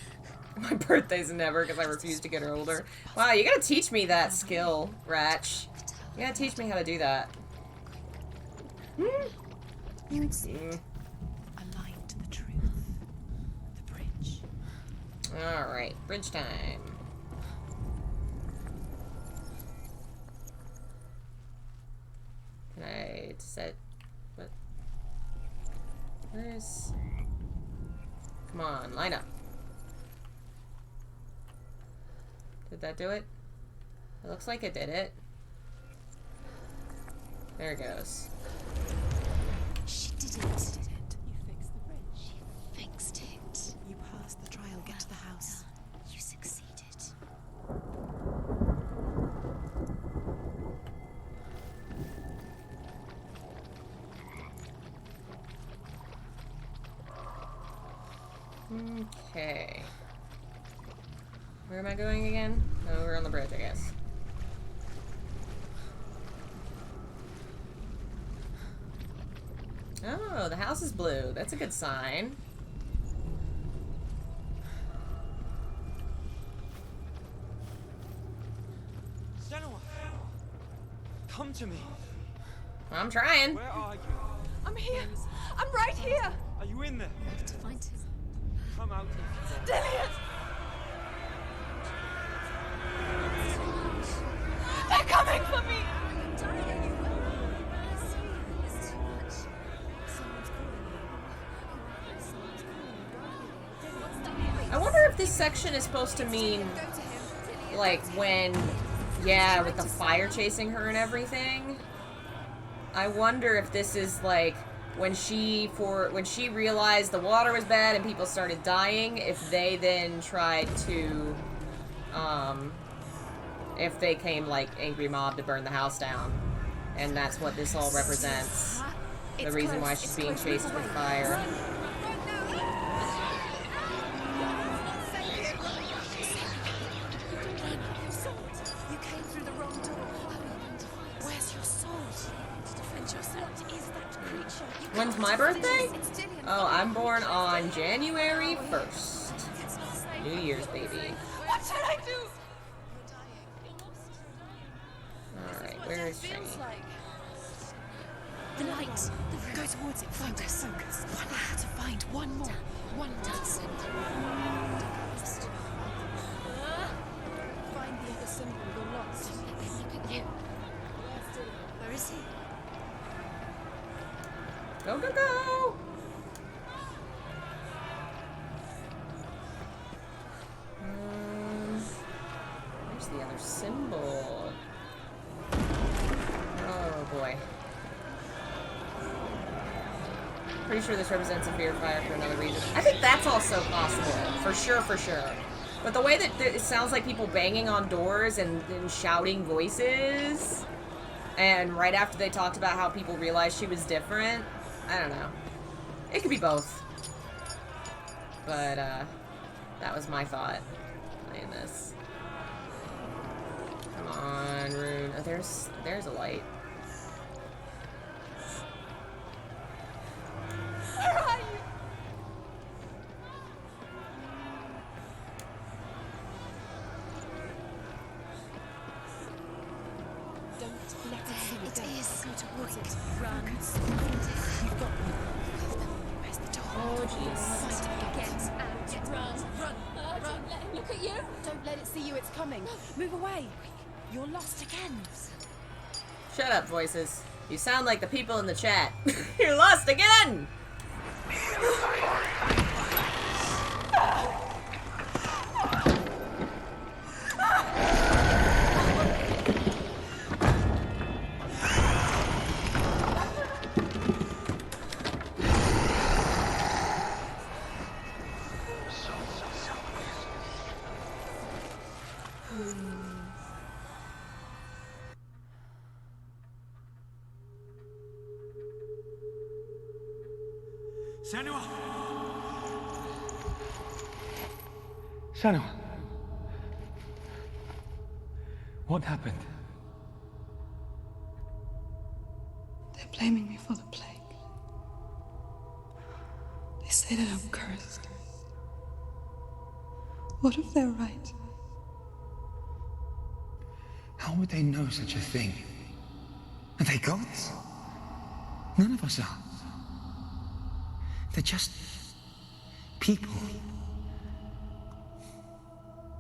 My birthday's never because I refuse to get her older. Wow, you gotta teach me that skill, Ratch. You gotta teach me how to do that. You insist. Aligned to the truth. The bridge. Alright, bridge time. Can I set... What? Where's... Come on, line up. Did that do it? It looks like it did it. There it goes. She did it. You fixed the bridge. She fixed it. You passed the trial. Get to the house. You succeeded. Okay. Where am I going again? Oh, we're on the bridge, I guess. Oh, the house is blue. That's a good sign. Senua! Come to me! I'm trying. Where are you? I'm here. I'm right here. Are you in there? I have to find him. Come out if you Dillian! They're coming for me! I wonder if this section is supposed to mean, like, when, yeah, with the fire chasing her and everything. I wonder if this is, like, when she realized the water was bad and people started dying, if they then tried to, if they came, like, angry mob to burn the house down. And that's what this all represents. The reason why she's being chased with fire. You came through the wrong door. Where's your sword? To defend yourself. What is that creature? When's my birthday? Oh, I'm born on January 1st. New Year's, baby. What should I do? Alright, where is she? The light. Go towards it. Find us. Focus. One have to find one more. One does. Find the other symbol. You're lost. Look at you. Where is he? Go, go, go! Where's the other symbol? Oh boy. Pretty sure this represents a fear of fire for another reason. I think that's also possible. For sure, for sure. But the way that it sounds like people banging on doors and shouting voices, and right after they talked about how people realized she was different, I don't know. It could be both. But, that was my thought playing this. Come on, Rune. Oh, there's a light. Where are you? Don't let it see you. It is. Go towards it. Run. You've got me. Where's the door? Oh, jeez. Get out. Run. Don't let it look at you. Don't let it see you. It's coming. Move away. You're lost again. Shut up, voices. You sound like the people in the chat. You're lost again! Senua! Senua! What happened? They're blaming me for the plague. They say that I'm cursed. What if they're right? How would they know such a thing? Are they gods? None of us are. They're just people.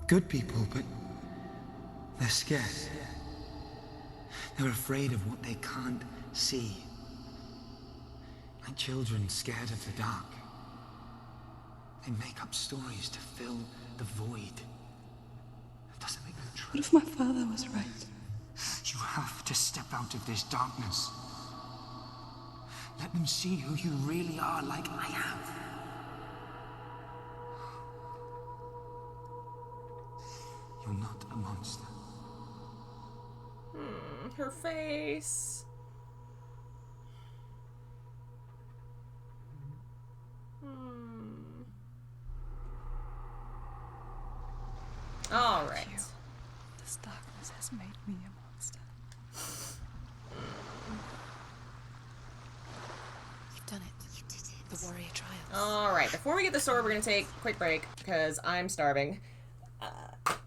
Good people, but they're scared. They're afraid of what they can't see. Like children scared of the dark. They make up stories to fill the void. That doesn't make them true. What if my father was right? You have to step out of this darkness. Let them see who you really are, like I have. You're not a monster. Her face. All right. This darkness has made me a monster. You've done it. You did it. The warrior trials. All right. Before we get the sword, we're gonna take a quick break because I'm starving.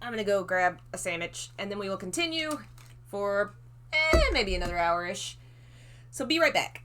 I'm gonna go grab a sandwich, and then we will continue for maybe another hour-ish. So be right back.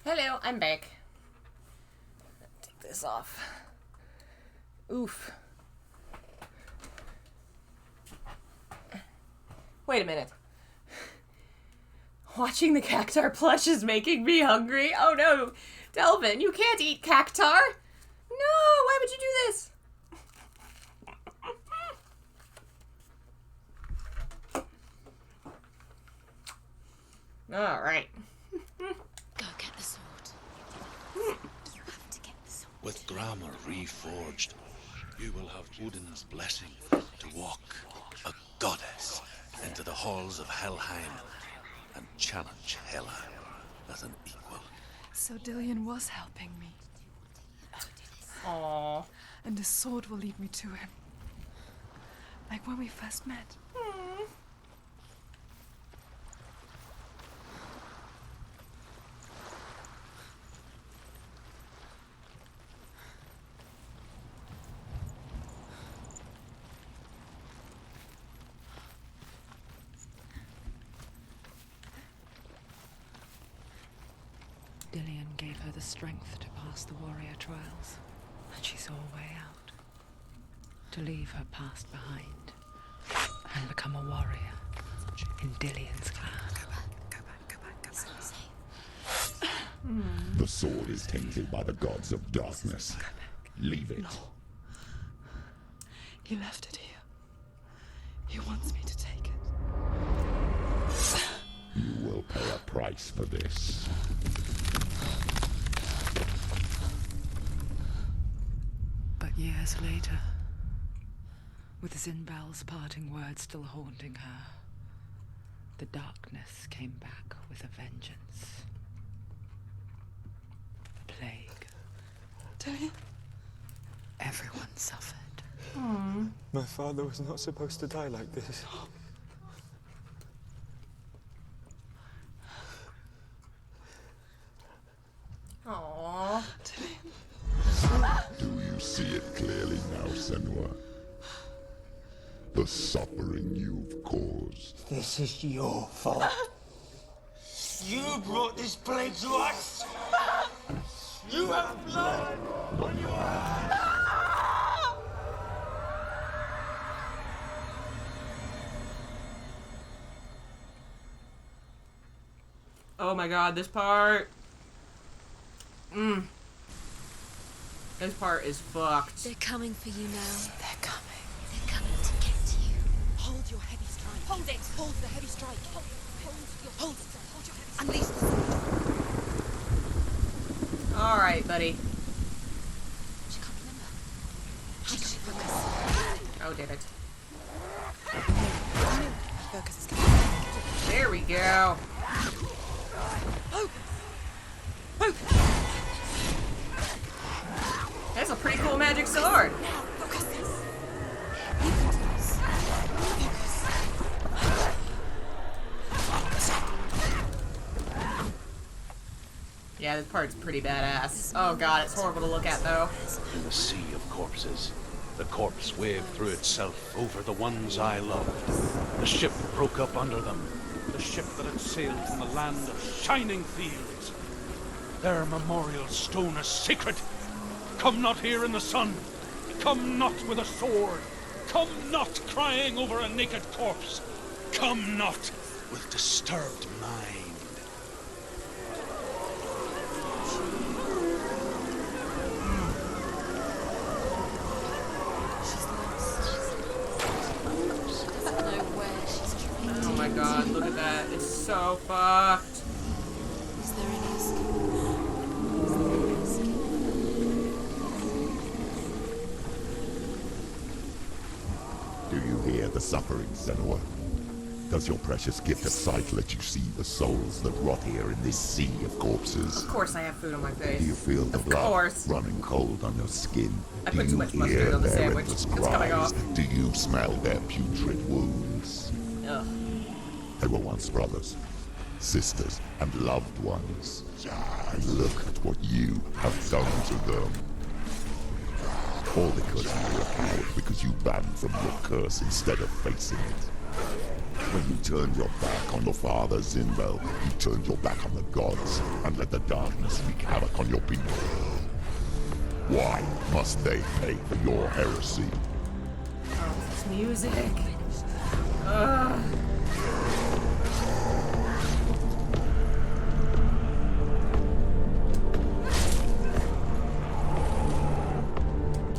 Hello, I'm back. Take this off. Oof. Wait a minute. Watching the cactar plush is making me hungry. Oh no, Delvin, you can't eat cactar. No, why would you do this? All right. Go get the sword. You have to get the sword. With grammar reforged, you will have Odin's blessing to walk, a goddess, into the halls of Helheim and challenge Hela as an equal. So Dillion was helping me. Aww. And the sword will lead me to him. Like when we first met. Dillion gave her the strength to pass the warrior trials, and she saw a way out. To leave her past behind and become a warrior in Dillion's clan. The sword is tainted by the gods of darkness. Leave it. No. He left it here. He wants me to take it. You will pay a price for this. But years later, with Zinbel's parting words still haunting her, the darkness came back with a vengeance. The plague. Dillion? Everyone suffered. My father was not supposed to die like this. Aww. Do you see it clearly now, Senua? The suffering you've caused. This is your fault. You brought this plague to us. You have blood on your hands. Oh my god, this part. This part is fucked. They're coming for you now. They're coming. They're coming to get you. Hold your heavy strike. Hold it. Hold the heavy strike. Hold your heavy strike. Unleash the sword. Alright, buddy. She can't remember. How does she focus? Oh, did it. Focus is coming. There we go. That's a pretty cool magic sword. Yeah, this part's pretty badass. Oh god, it's horrible to look at though. In the sea of corpses, the corpse waved through itself over the ones I loved. The ship broke up under them. The ship that had sailed from the land of shining fields. Their memorial stone is sacred. Come not here in the sun. Come not with a sword. Come not crying over a naked corpse. Come not with disturbed mind. Oh my god, look at that. It's so fucked. Is there any escape? Do you hear the suffering, Senua? Does your precious gift of sight let you see the souls that rot here in this sea of corpses? Of course I have food on my face. Do you feel the Of blood course. running cold on your skin? I Do put too you much hear mustard on the their sandwich. endless It's coming cries? off. Do you smell their putrid wounds? Ugh. They were once brothers, sisters, and loved ones. And look at what you have done to them. All because you were a coward, because you ran from your curse instead of facing it. When you turned your back on your father Zinbel, you turned your back on the gods and let the darkness wreak havoc on your people. Why must they pay for your heresy? Oh, this music. Ugh.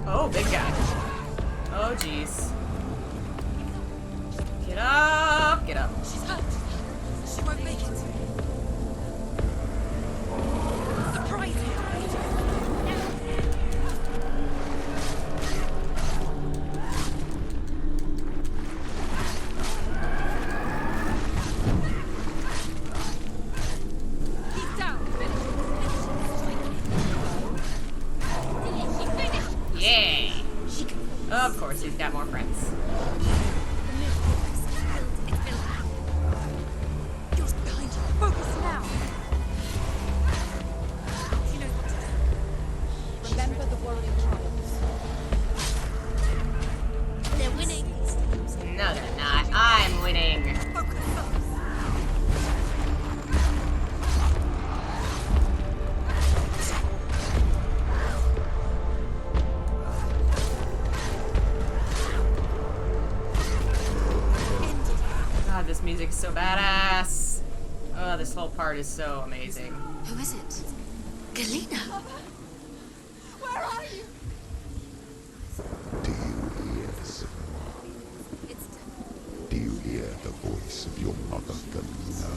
Oh, big guy. Oh, jeez. Get up, get up. She's hurt. She won't make it. Surprise him. He's down. Yay! Of course, he's got more friends. Yours behind you. Focus now. She knows what to do. Remember the warrior trials. They're winning. No, they're not. I'm winning. Focus. God, this music is so badass. Oh, this whole part is so amazing. Who is it? Galena. Where are you? Do you hear, Senua? Do you hear the voice of your mother, Galena?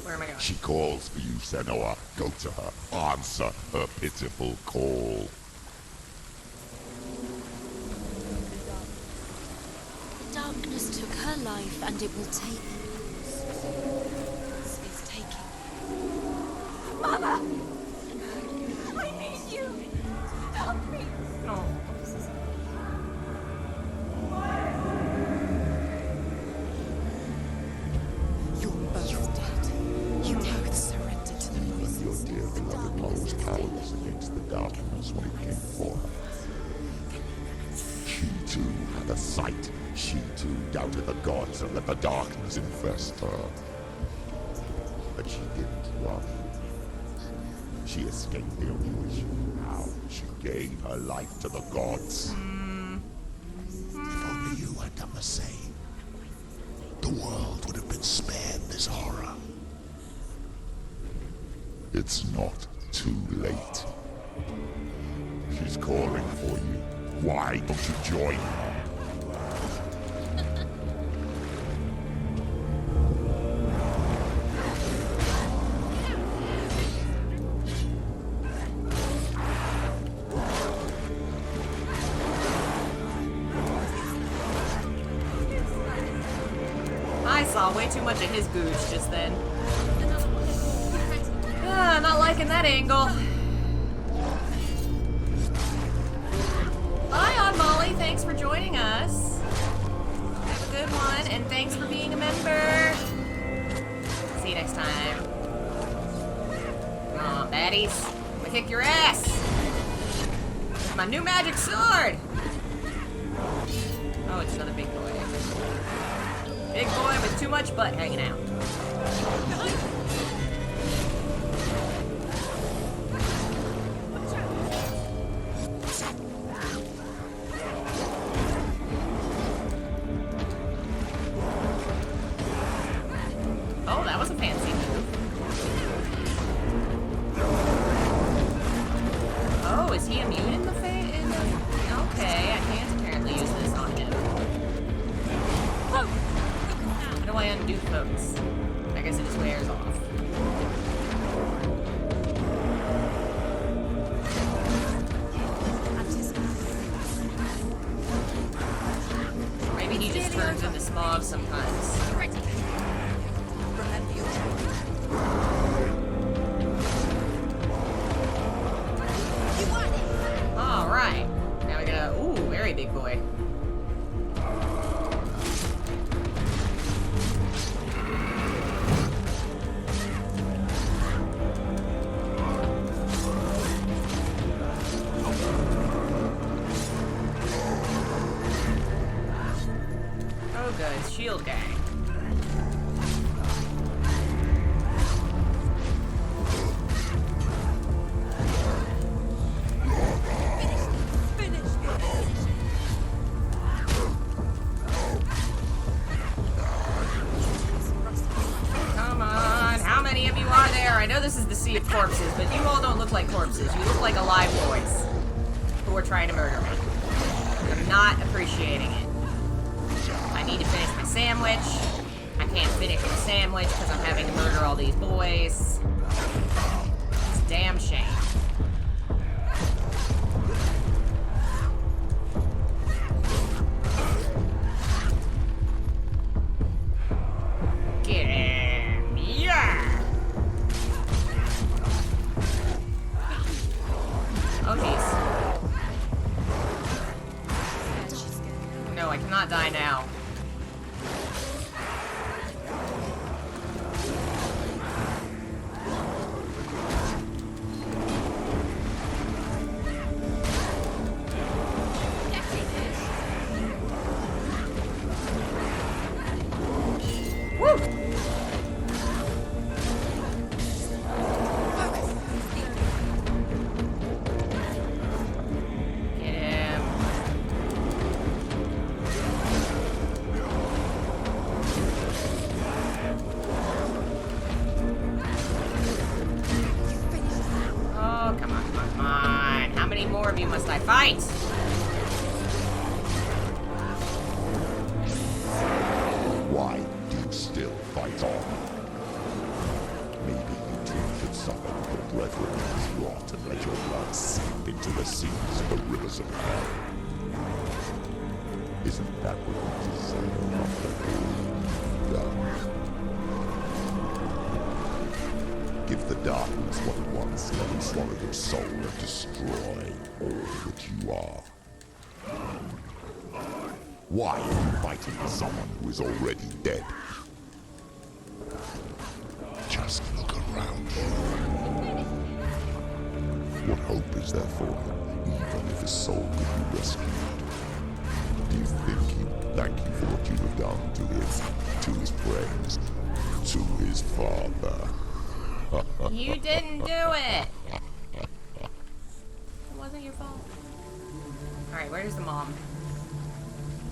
Where am I going? She calls for you, Senua. Go to her. Answer her pitiful call. Darkness took her life, and it will take. It's taking. Mama! I need you! Help me! Oh. You're both dead. You both surrendered to the voices. Your dear beloved mother was powerless against the darkness when it came for her. She too had a sight. She too doubted the gods and let the darkness infest her. But she didn't run. She escaped the only way she knew how. She gave her life to the gods. If only you had done the same, the world would have been spared this horror. It's not too late. She's calling for you. Why don't you join her? I saw way too much of his gooch just then. Ah, not liking that angle. Hi, on Molly. Thanks for joining us. Have a good one, and thanks for being a member. See you next time. Come on, baddies. I'm gonna kick your ass. With my new magic sword. Oh, it's another big boy. Big boy with too much butt hanging out. Oh, that was a fancy move. Oh, is he immune in the face? Okay, I can't apparently use this on him. How do I undo folks? I guess it just wears off. You all don't look like corpses. You look like alive boys who are trying to murder me. I'm not appreciating it. I need to finish my sandwich. I can't finish my sandwich because I'm having to murder all these boys. It's a damn shame. Get him! Yeah! Oh jeez. No, I cannot die now. Fight! Why do you still fight on? Maybe you too should suffer your brethren in this rot and let your blood seep into the seas of the rivers of hell. Isn't that what you deserve after all you've done? Give the darkness what it wants, let it swallow your soul and destroy all that you are. Why are you fighting for someone who is already dead? Just look around you. What hope is there for him, even if his soul could be rescued? Do you think he'd thank you for what you have done to his friends, to his father? You didn't do it! It wasn't your fault. Alright, where's the mom?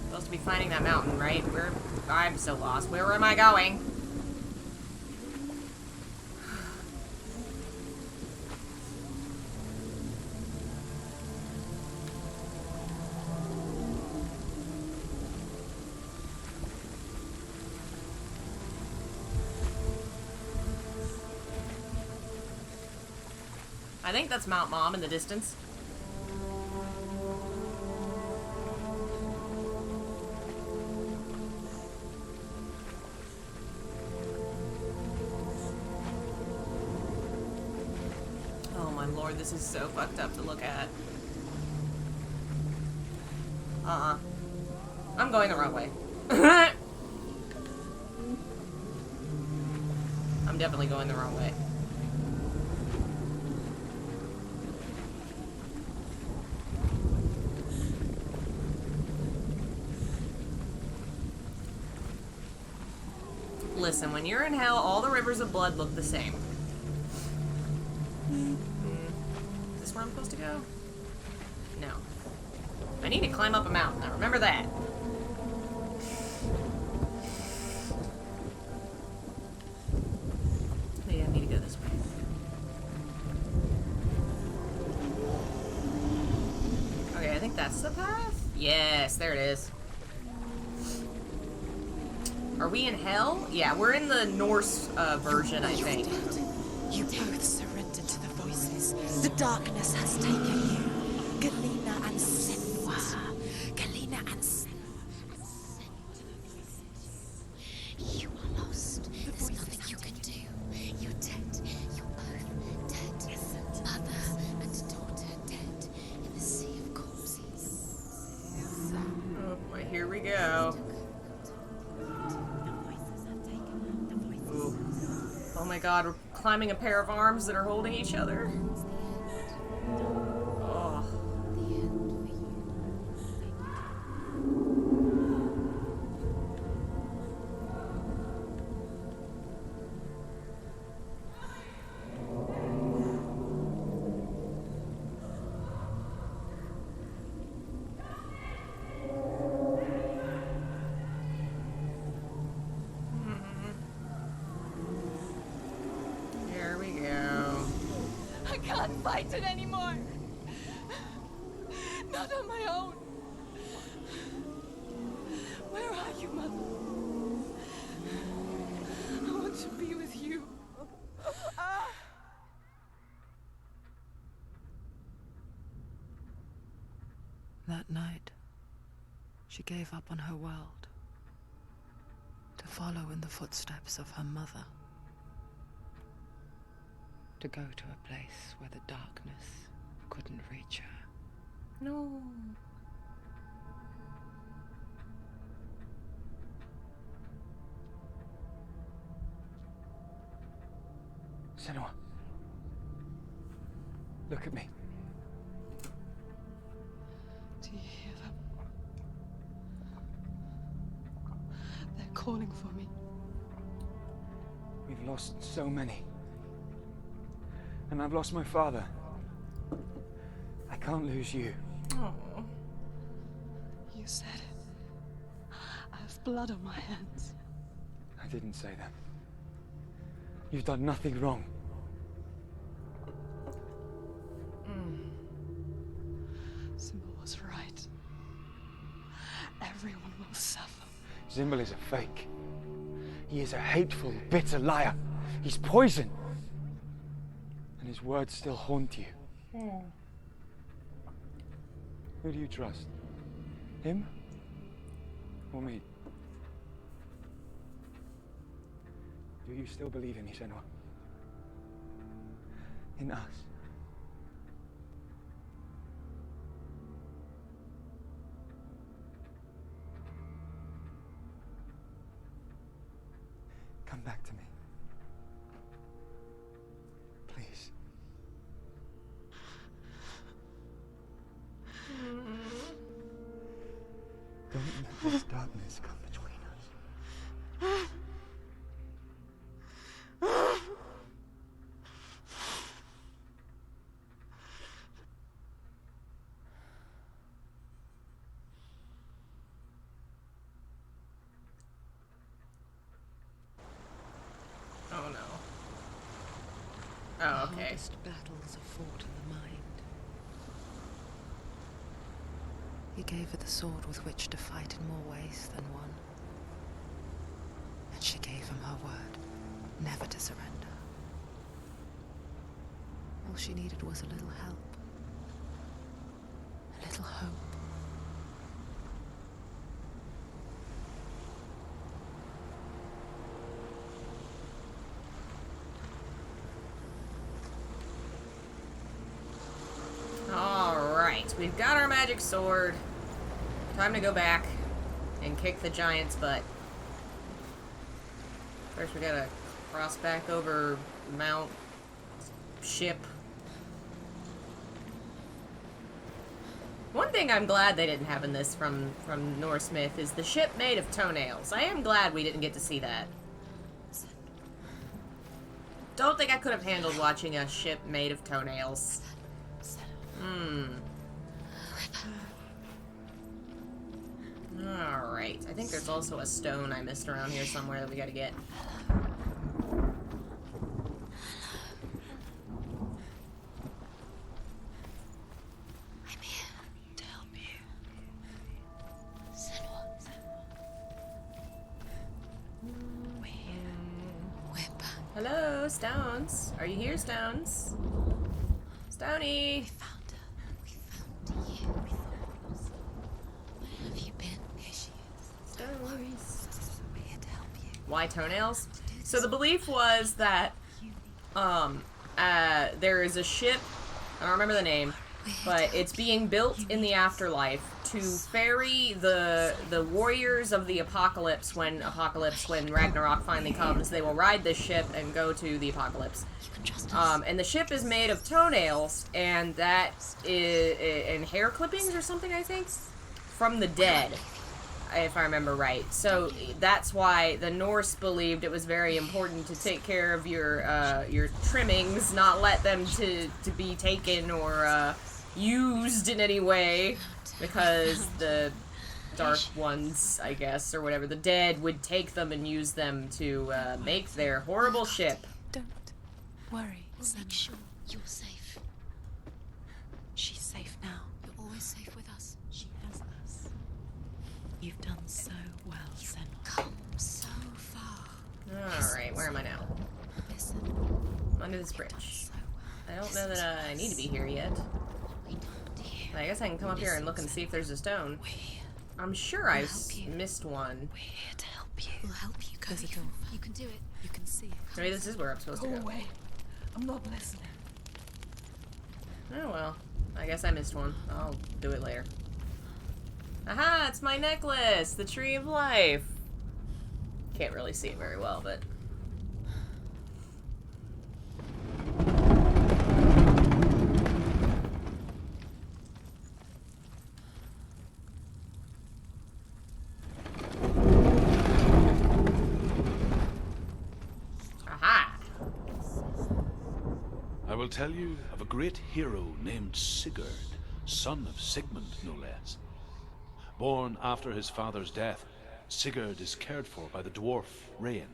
Supposed to be finding that mountain, right? I'm so lost. Where am I going? I think that's Mount Mom in the distance. Oh my lord, this is so fucked up to look at. I'm going the wrong way. I'm definitely going the wrong way. Listen, when you're in hell, all the rivers of blood look the same. Is this where I'm supposed to go? No. I need to climb up a mountain. Now remember that. Maybe I need to go this way. Okay, I think that's the path? Yes, there it is. Are we in hell? Yeah, we're in the Norse version, I think. You both surrendered to the voices. The darkness has taken you. Galena and Senua. Galena and Senua. You are lost. There's nothing you can do. You're dead. You're both dead. Mother and daughter dead in the sea of corpses. Oh boy, here we go. Ooh. Oh my god, we're climbing a pair of arms that are holding each other. Oh. can't fight it anymore. Not on my own. Where are you, Mother? I want to be with you. That night, she gave up on her world to follow in the footsteps of her mother, to go to a place where the darkness couldn't reach her. No. Senua. Look at me. Do you hear them? They're calling for me. We've lost so many. And I've lost my father. I can't lose you. Oh. You said it. I have blood on my hands. I didn't say that. You've done nothing wrong. Symbol was right. Everyone will suffer. Symbol is a fake. He is a hateful, bitter liar. He's poison. And his words still haunt you. Who do you trust? Him? Or me? Do you still believe in me, Senua? In us? Come back to me. Please. Don't let this darkness come between us. Oh no. Oh, The okay. hardest battles are fought in the mind. He gave her the sword with which to fight in more ways than one. And she gave him her word, never to surrender. All she needed was a little help. A little hope. Alright, we've got our magic sword. Time to go back and kick the giant's butt. First we gotta cross back over Mount Ship. One thing I'm glad they didn't have in this from Norse myth is the ship made of toenails. I am glad we didn't get to see that. Don't think I could have handled watching a ship made of toenails. Alright, I think there's also a stone I missed around here somewhere that we gotta get. I'm here to help you. Senua. We're here. We're back. Hello, Stones. Are you here, Stones? Stony! We found her. We found you. We thought we lost her. Where have you been? Here she is. Stones. We're here to help you. Why toenails? So the belief was that, there is a ship, I don't remember the name, but it's being built in the afterlife to ferry the warriors of the apocalypse when Ragnarok finally comes. They will ride this ship and go to the apocalypse. You can trust us. And the ship is made of toenails, and that is, and hair clippings or something, I think, from the dead, if I remember right. So that's why the Norse believed it was very important to take care of your trimmings, not let them to be taken or used in any way, because the dark ones, I guess, or whatever, the dead would take them and use them to make their horrible ship. Don't worry. We'll make sure you're safe. so well, Senua. Come so far. Alright, where am I now? Listen. I'm under this bridge. I don't know that I need to be here yet. I guess I can come up here and look and see if there's a stone. I'm sure I've missed one. We're here to help you. We'll help you go. There's a door. You can do it. You can see it. Maybe this is where I'm supposed to Go go. away. I'm not listening. Oh well. I guess I missed one. I'll do it later. Aha! It's my necklace! The Tree of Life! Can't really see it very well, but... I will tell you of a great hero named Sigurd, son of Sigmund, no less. Born after his father's death, Sigurd is cared for by the dwarf Rain.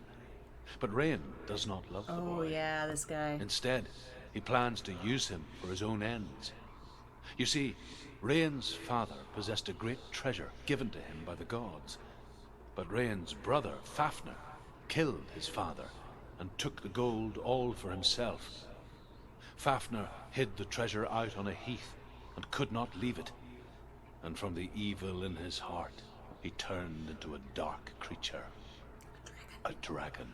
But Rain does not love the boy. Oh yeah, this guy. Instead, he plans to use him for his own ends. You see, Rain's father possessed a great treasure given to him by the gods. But Rain's brother, Fafnir, killed his father and took the gold all for himself. Fafnir hid the treasure out on a heath and could not leave it. And from the evil in his heart, he turned into a dark creature. A dragon.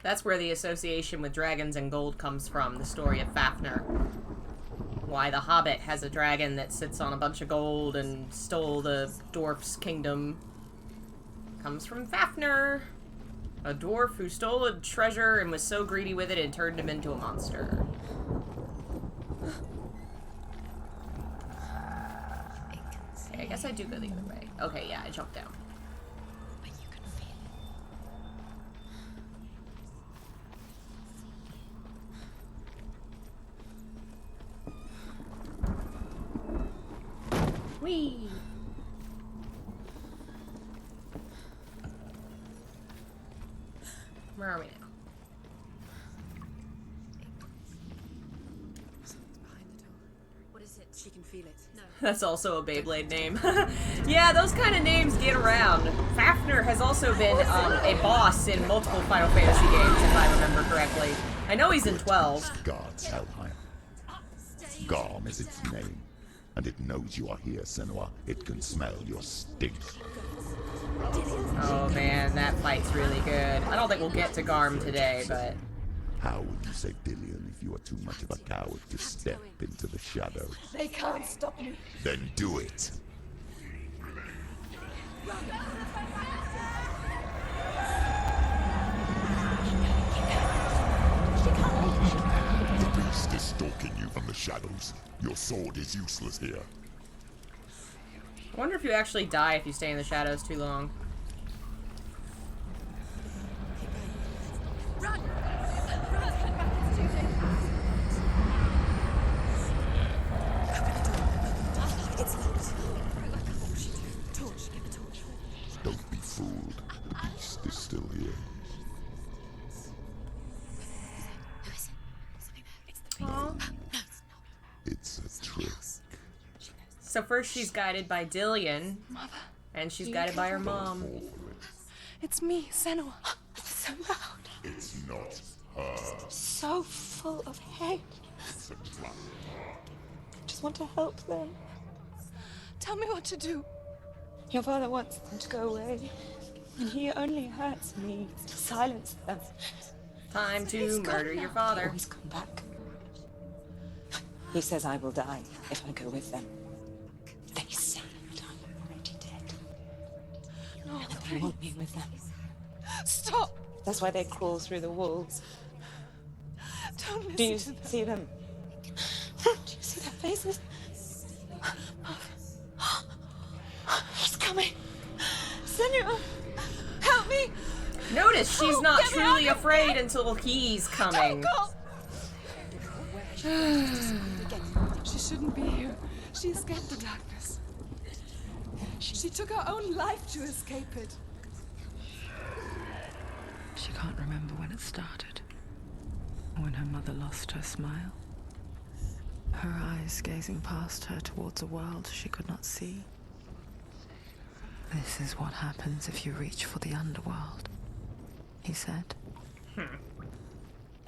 That's where the association with dragons and gold comes from, the story of Fafnir. Why the Hobbit has a dragon that sits on a bunch of gold and stole the dwarf's kingdom. Comes from Fafnir. A dwarf who stole a treasure and was so greedy with it, it turned him into a monster. Okay, I guess I do go the other way. Okay, yeah, I jumped down. But you can feel it. Whee! Where are we now? Something's behind the door. What is it? She can feel it. No. That's also a Beyblade name. Yeah, those kind of names get around. Fafnir has also been a boss in multiple Final Fantasy games, if I remember correctly. I know he's in 12. Guards Helheim. Garm is its name, and it knows you are here, Senua. It can smell your stink. Oh man, that fight's really good. I don't think we'll get to Garm today, but... How would you say Dillion if you are too much of a coward to step into the shadows? They can't stop me. Then do it! The beast is stalking you from the shadows. Your sword is useless here. I wonder if you actually die if you stay in the shadows too long. Run! It's locked. Torch, give a torch. Don't be fooled. The beast is still here. Who is it? Something there. It's the Aw. No, it's not. It's a trick. So first she's guided by Dillion, Mother, and she's guided by her mom. it's me, Senua. So loud. It's not her. So full of hate. It's a trap. Just want to help them. Tell me what to do. Your father wants them to go away, and he only hurts me to silence them. Time He's to gone murder now. your They father. always come back. He says I will die if I go with them. They say that I'm already dead. No, they want me with them. Stop! That's why they crawl through the walls. Don't listen. Do you see them? Do you see their faces? He's coming. Senua, help me! Notice she's Oh, not get me truly out of afraid here. until he's Don't coming. go! She shouldn't be here. She escaped the darkness. She took her own life to escape it. She can't remember when it started. When her mother lost her smile. Her eyes gazing past her towards a world she could not see. This is what happens if you reach for the underworld, he said.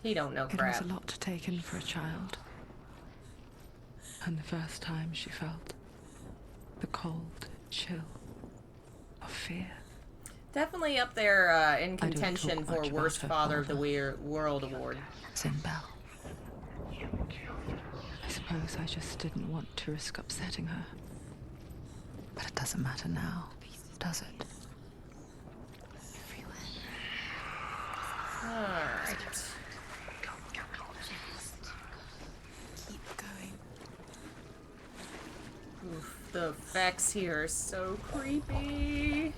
He don't know It crap. was a lot to take in for a child. And the first time she felt the cold chill of fear. Definitely up there in I don't contention talk for much about Worst her Father of the father. World award. Sinbel. I suppose I just didn't want to risk upsetting her. But it doesn't matter now, does it? Alright. Keep going. Oof, the effects here are so creepy.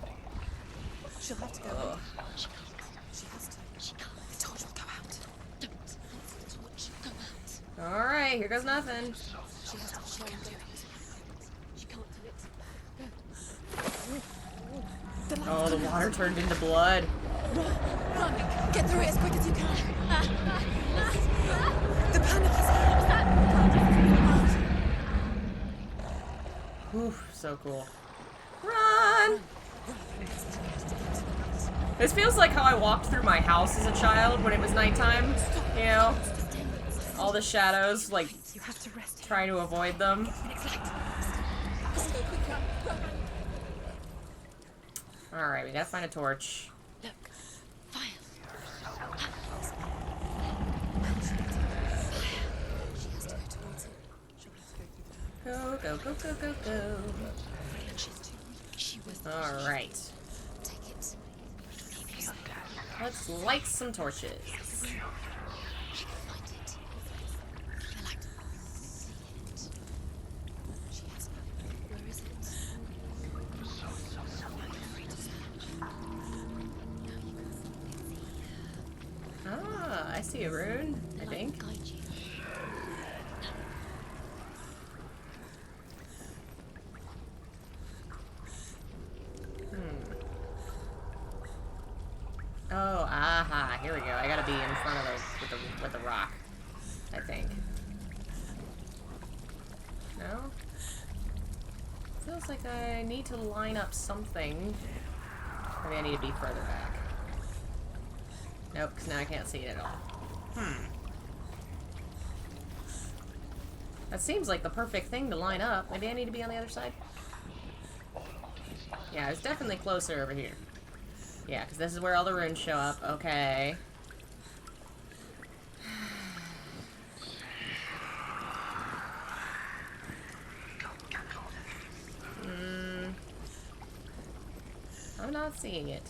She'll have to go. Ugh. She has to. She can't. I told you to go out. Don't let the torch go out. Alright, here goes nothing. She has to show him do it. She can't do it. Oh, the water turned into blood. Run! Get through it as quick as you can. The panic is Oof, so cool. Run! This feels like how I walked through my house as a child when it was nighttime. You know? All the shadows, like, You have to rest. trying to avoid them. Alright, we gotta find a torch. Look. Fire. She has to go towards it. She'll have to go through that. Go, go, go, go, go, She's too weak. She was. go. Alright. Take it. Let's light some torches. She can find it. I like to see it. She has it. Where is it? Now you're free to search. Now you can see. Ah, I see a rune, I think. Guide you. Oh, aha, here we go. I gotta be in front of with the rock, I think. No? Feels like I need to line up something. Maybe I need to be further back. Nope, because now I can't see it at all. That seems like the perfect thing to line up. Maybe I need to be on the other side? Yeah, it's definitely closer over here. Yeah, because this is where all the runes show up. Okay. I'm not seeing it.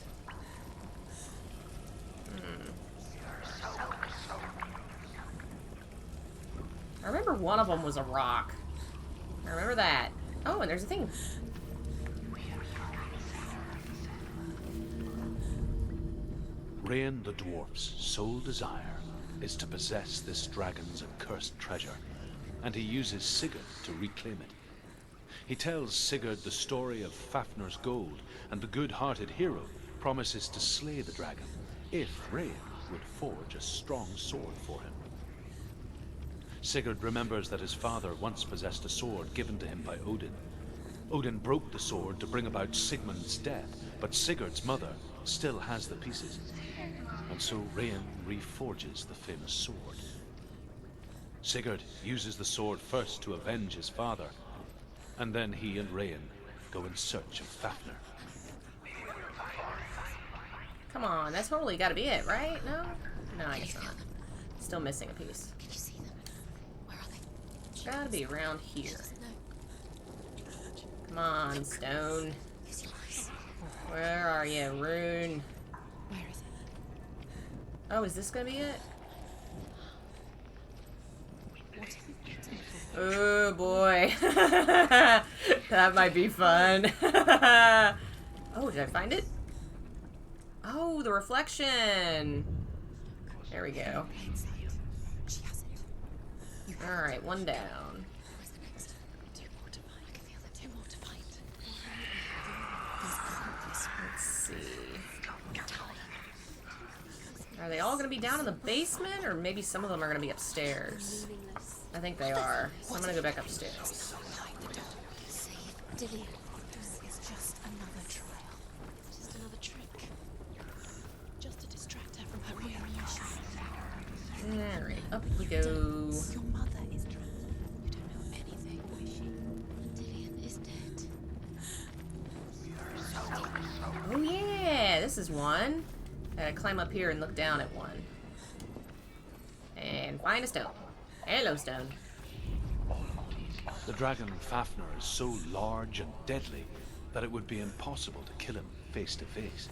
I remember one of them was a rock. I remember that. Oh, and there's a thing. Rain the dwarf's sole desire is to possess this dragon's accursed treasure, and he uses Sigurd to reclaim it. He tells Sigurd the story of Fafnir's gold, and the good-hearted hero promises to slay the dragon if Rain would forge a strong sword for him. Sigurd remembers that his father once possessed a sword given to him by Odin. Odin broke the sword to bring about Sigmund's death, but Sigurd's mother still has the pieces. And so Rain reforges the famous sword. Sigurd uses the sword first to avenge his father, and then he and Rain go in search of Fafnir. Come on, that's totally gotta be it, right? No? No, I guess not. Still missing a piece. Can you see them? Where are they? Gotta be around here. No. Come on, stone. Use your eyes. Where are you, rune? Where is it? Oh, is this gonna be it? What have you eaten for? Oh boy. That might be fun. Oh, did I find it? Oh, the reflection. There we go. Plain sight. She has it. You have Alright, one down. Where's the next? Two more to find. I can feel them. Two more to find. Let's see. Are they all gonna be down in the basement, or maybe some of them are gonna be upstairs? I think they are. So I'm gonna go back upstairs. Save Dillian. This is just another trial. Alright, up we go. Your mother is trapped. You don't know anything. Dillian is dead. Oh yeah, this is one. Gotta climb up here and look down at one. And find a stone. Hello, stone. The dragon Fafnir is so large and deadly that it would be impossible to kill him face to face.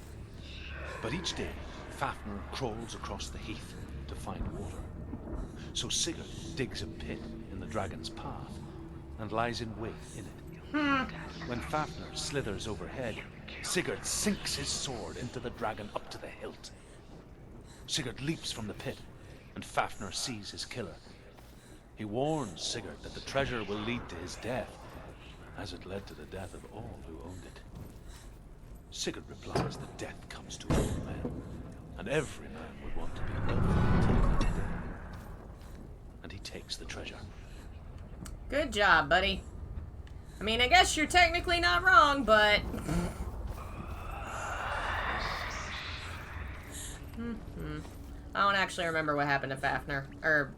But each day, Fafnir crawls across the heath to find water. So Sigurd digs a pit in the dragon's path and lies in wait in it. When Fafnir slithers overhead, Sigurd sinks his sword into the dragon up to the hilt. Sigurd leaps from the pit, and Fafnir sees his killer. He warns Sigurd that the treasure will lead to his death, as it led to the death of all who owned it. Sigurd replies that death comes to all men, and every man would want to be loved until that day. And he takes the treasure. Good job, buddy. I mean, I guess you're technically not wrong, but... I don't actually remember what happened to Fafnir, or,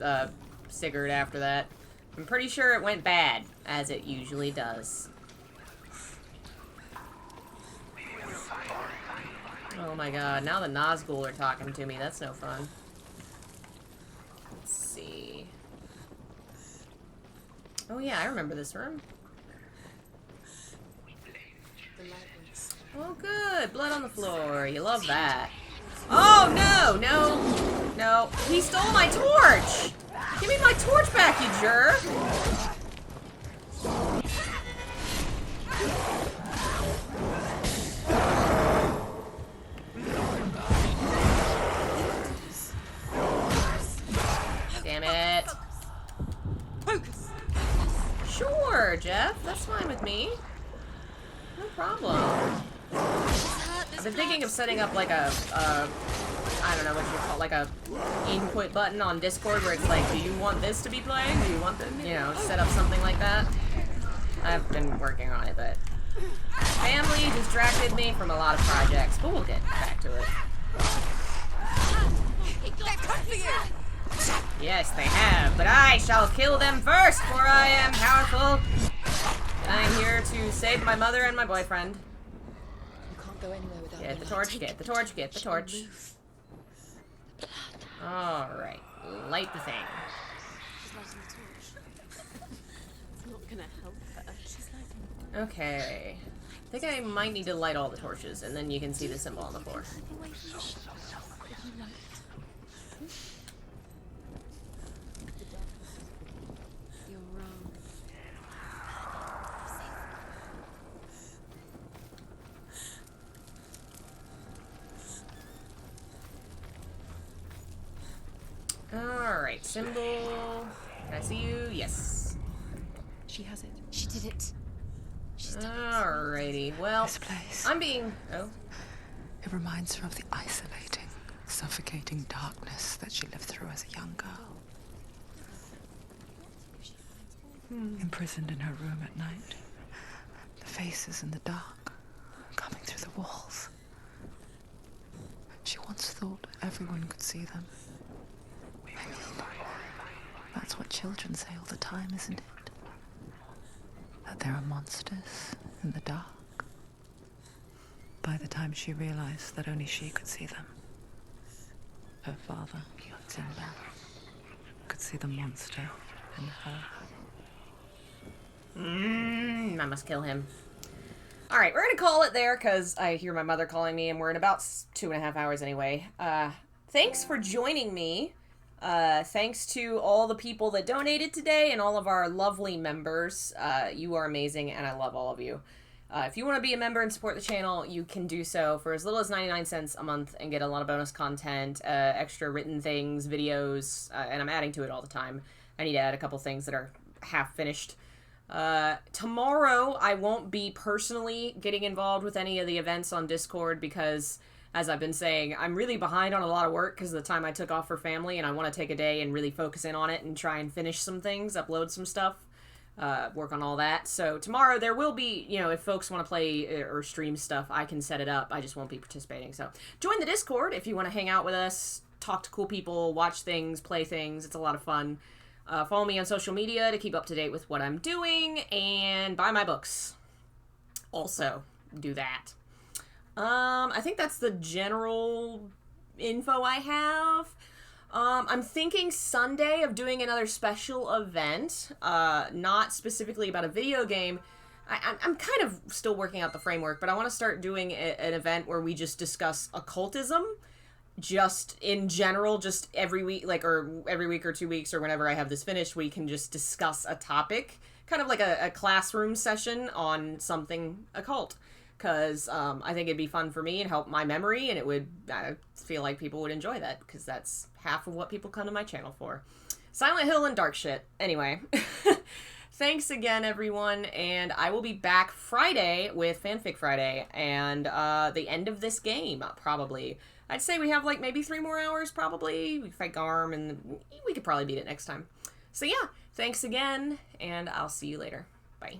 Sigurd after that. I'm pretty sure it went bad, as it usually does. Oh my god, now the Nazgul are talking to me. That's no fun. Let's see. Oh yeah, I remember this room. Oh good, blood on the floor. You love that. Oh no, no, no. He stole my torch! Give me my torch back, you jerk! Damn it. Sure, Jeff. That's fine with me. No problem. I've been thinking of setting up like a I don't know what you call, like a input button on Discord where it's like, do you want this to be playing? Do you want them? You know, set up something like that. I've been working on it, but family distracted me from a lot of projects, but we'll get back to it. Yes, they have, but I shall kill them first, for I am powerful. I am here to save my mother and my boyfriend. You can't go anywhere without Get the light. torch, get the torch, get the torch. Alright, light the thing. She's lighting the torch. It's not gonna help her. She's lighting. Okay. I think I might need to light all the torches, and then you can see the symbol on the floor. You're wrong. Alright, symbol. Can I see you? Yes. She has it. She did it. She's done it. Alrighty, well, This place. I'm being... Oh. It reminds her of the isolating, suffocating darkness that she lived through as a young girl. Imprisoned in her room at night. The faces in the dark, coming through the walls. She once thought everyone could see them. That's what children say all the time, isn't it? That there are monsters in the dark. By the time she realized that only she could see them, her father, Simba, could see the monster in her. I must kill him. Alright, we're gonna call it there, because I hear my mother calling me, and we're in about 2.5 hours anyway. Thanks for joining me. Thanks to all the people that donated today, and all of our lovely members. You are amazing, and I love all of you. If you want to be a member and support the channel, you can do so for as little as 99 cents a month and get a lot of bonus content, extra written things, videos, and I'm adding to it all the time. I need to add a couple things that are half finished. Tomorrow, I won't be personally getting involved with any of the events on Discord because, as I've been saying, I'm really behind on a lot of work because of the time I took off for family, and I want to take a day and really focus in on it and try and finish some things, upload some stuff, work on all that. So tomorrow there will be, you know, if folks want to play or stream stuff, I can set it up. I just won't be participating. So join the Discord if you want to hang out with us, talk to cool people, watch things, play things. It's a lot of fun. Follow me on social media to keep up to date with what I'm doing, and buy my books. Also, do that. I think that's the general info I have. I'm thinking Sunday of doing another special event, not specifically about a video game. I'm kind of still working out the framework, but I want to start doing an event where we just discuss occultism, just in general, just every week, or every week or 2 weeks, or whenever I have this finished, we can just discuss a topic, kind of like a classroom session on something occult. Because I think it'd be fun for me and help my memory, and I feel like people would enjoy that, because that's half of what people come to my channel for. Silent Hill and dark shit. Anyway, thanks again, everyone, and I will be back Friday with Fanfic Friday, and the end of this game, probably. I'd say we have, maybe 3 more hours, probably. We fight Garm, and we could probably beat it next time. So yeah, thanks again, and I'll see you later. Bye.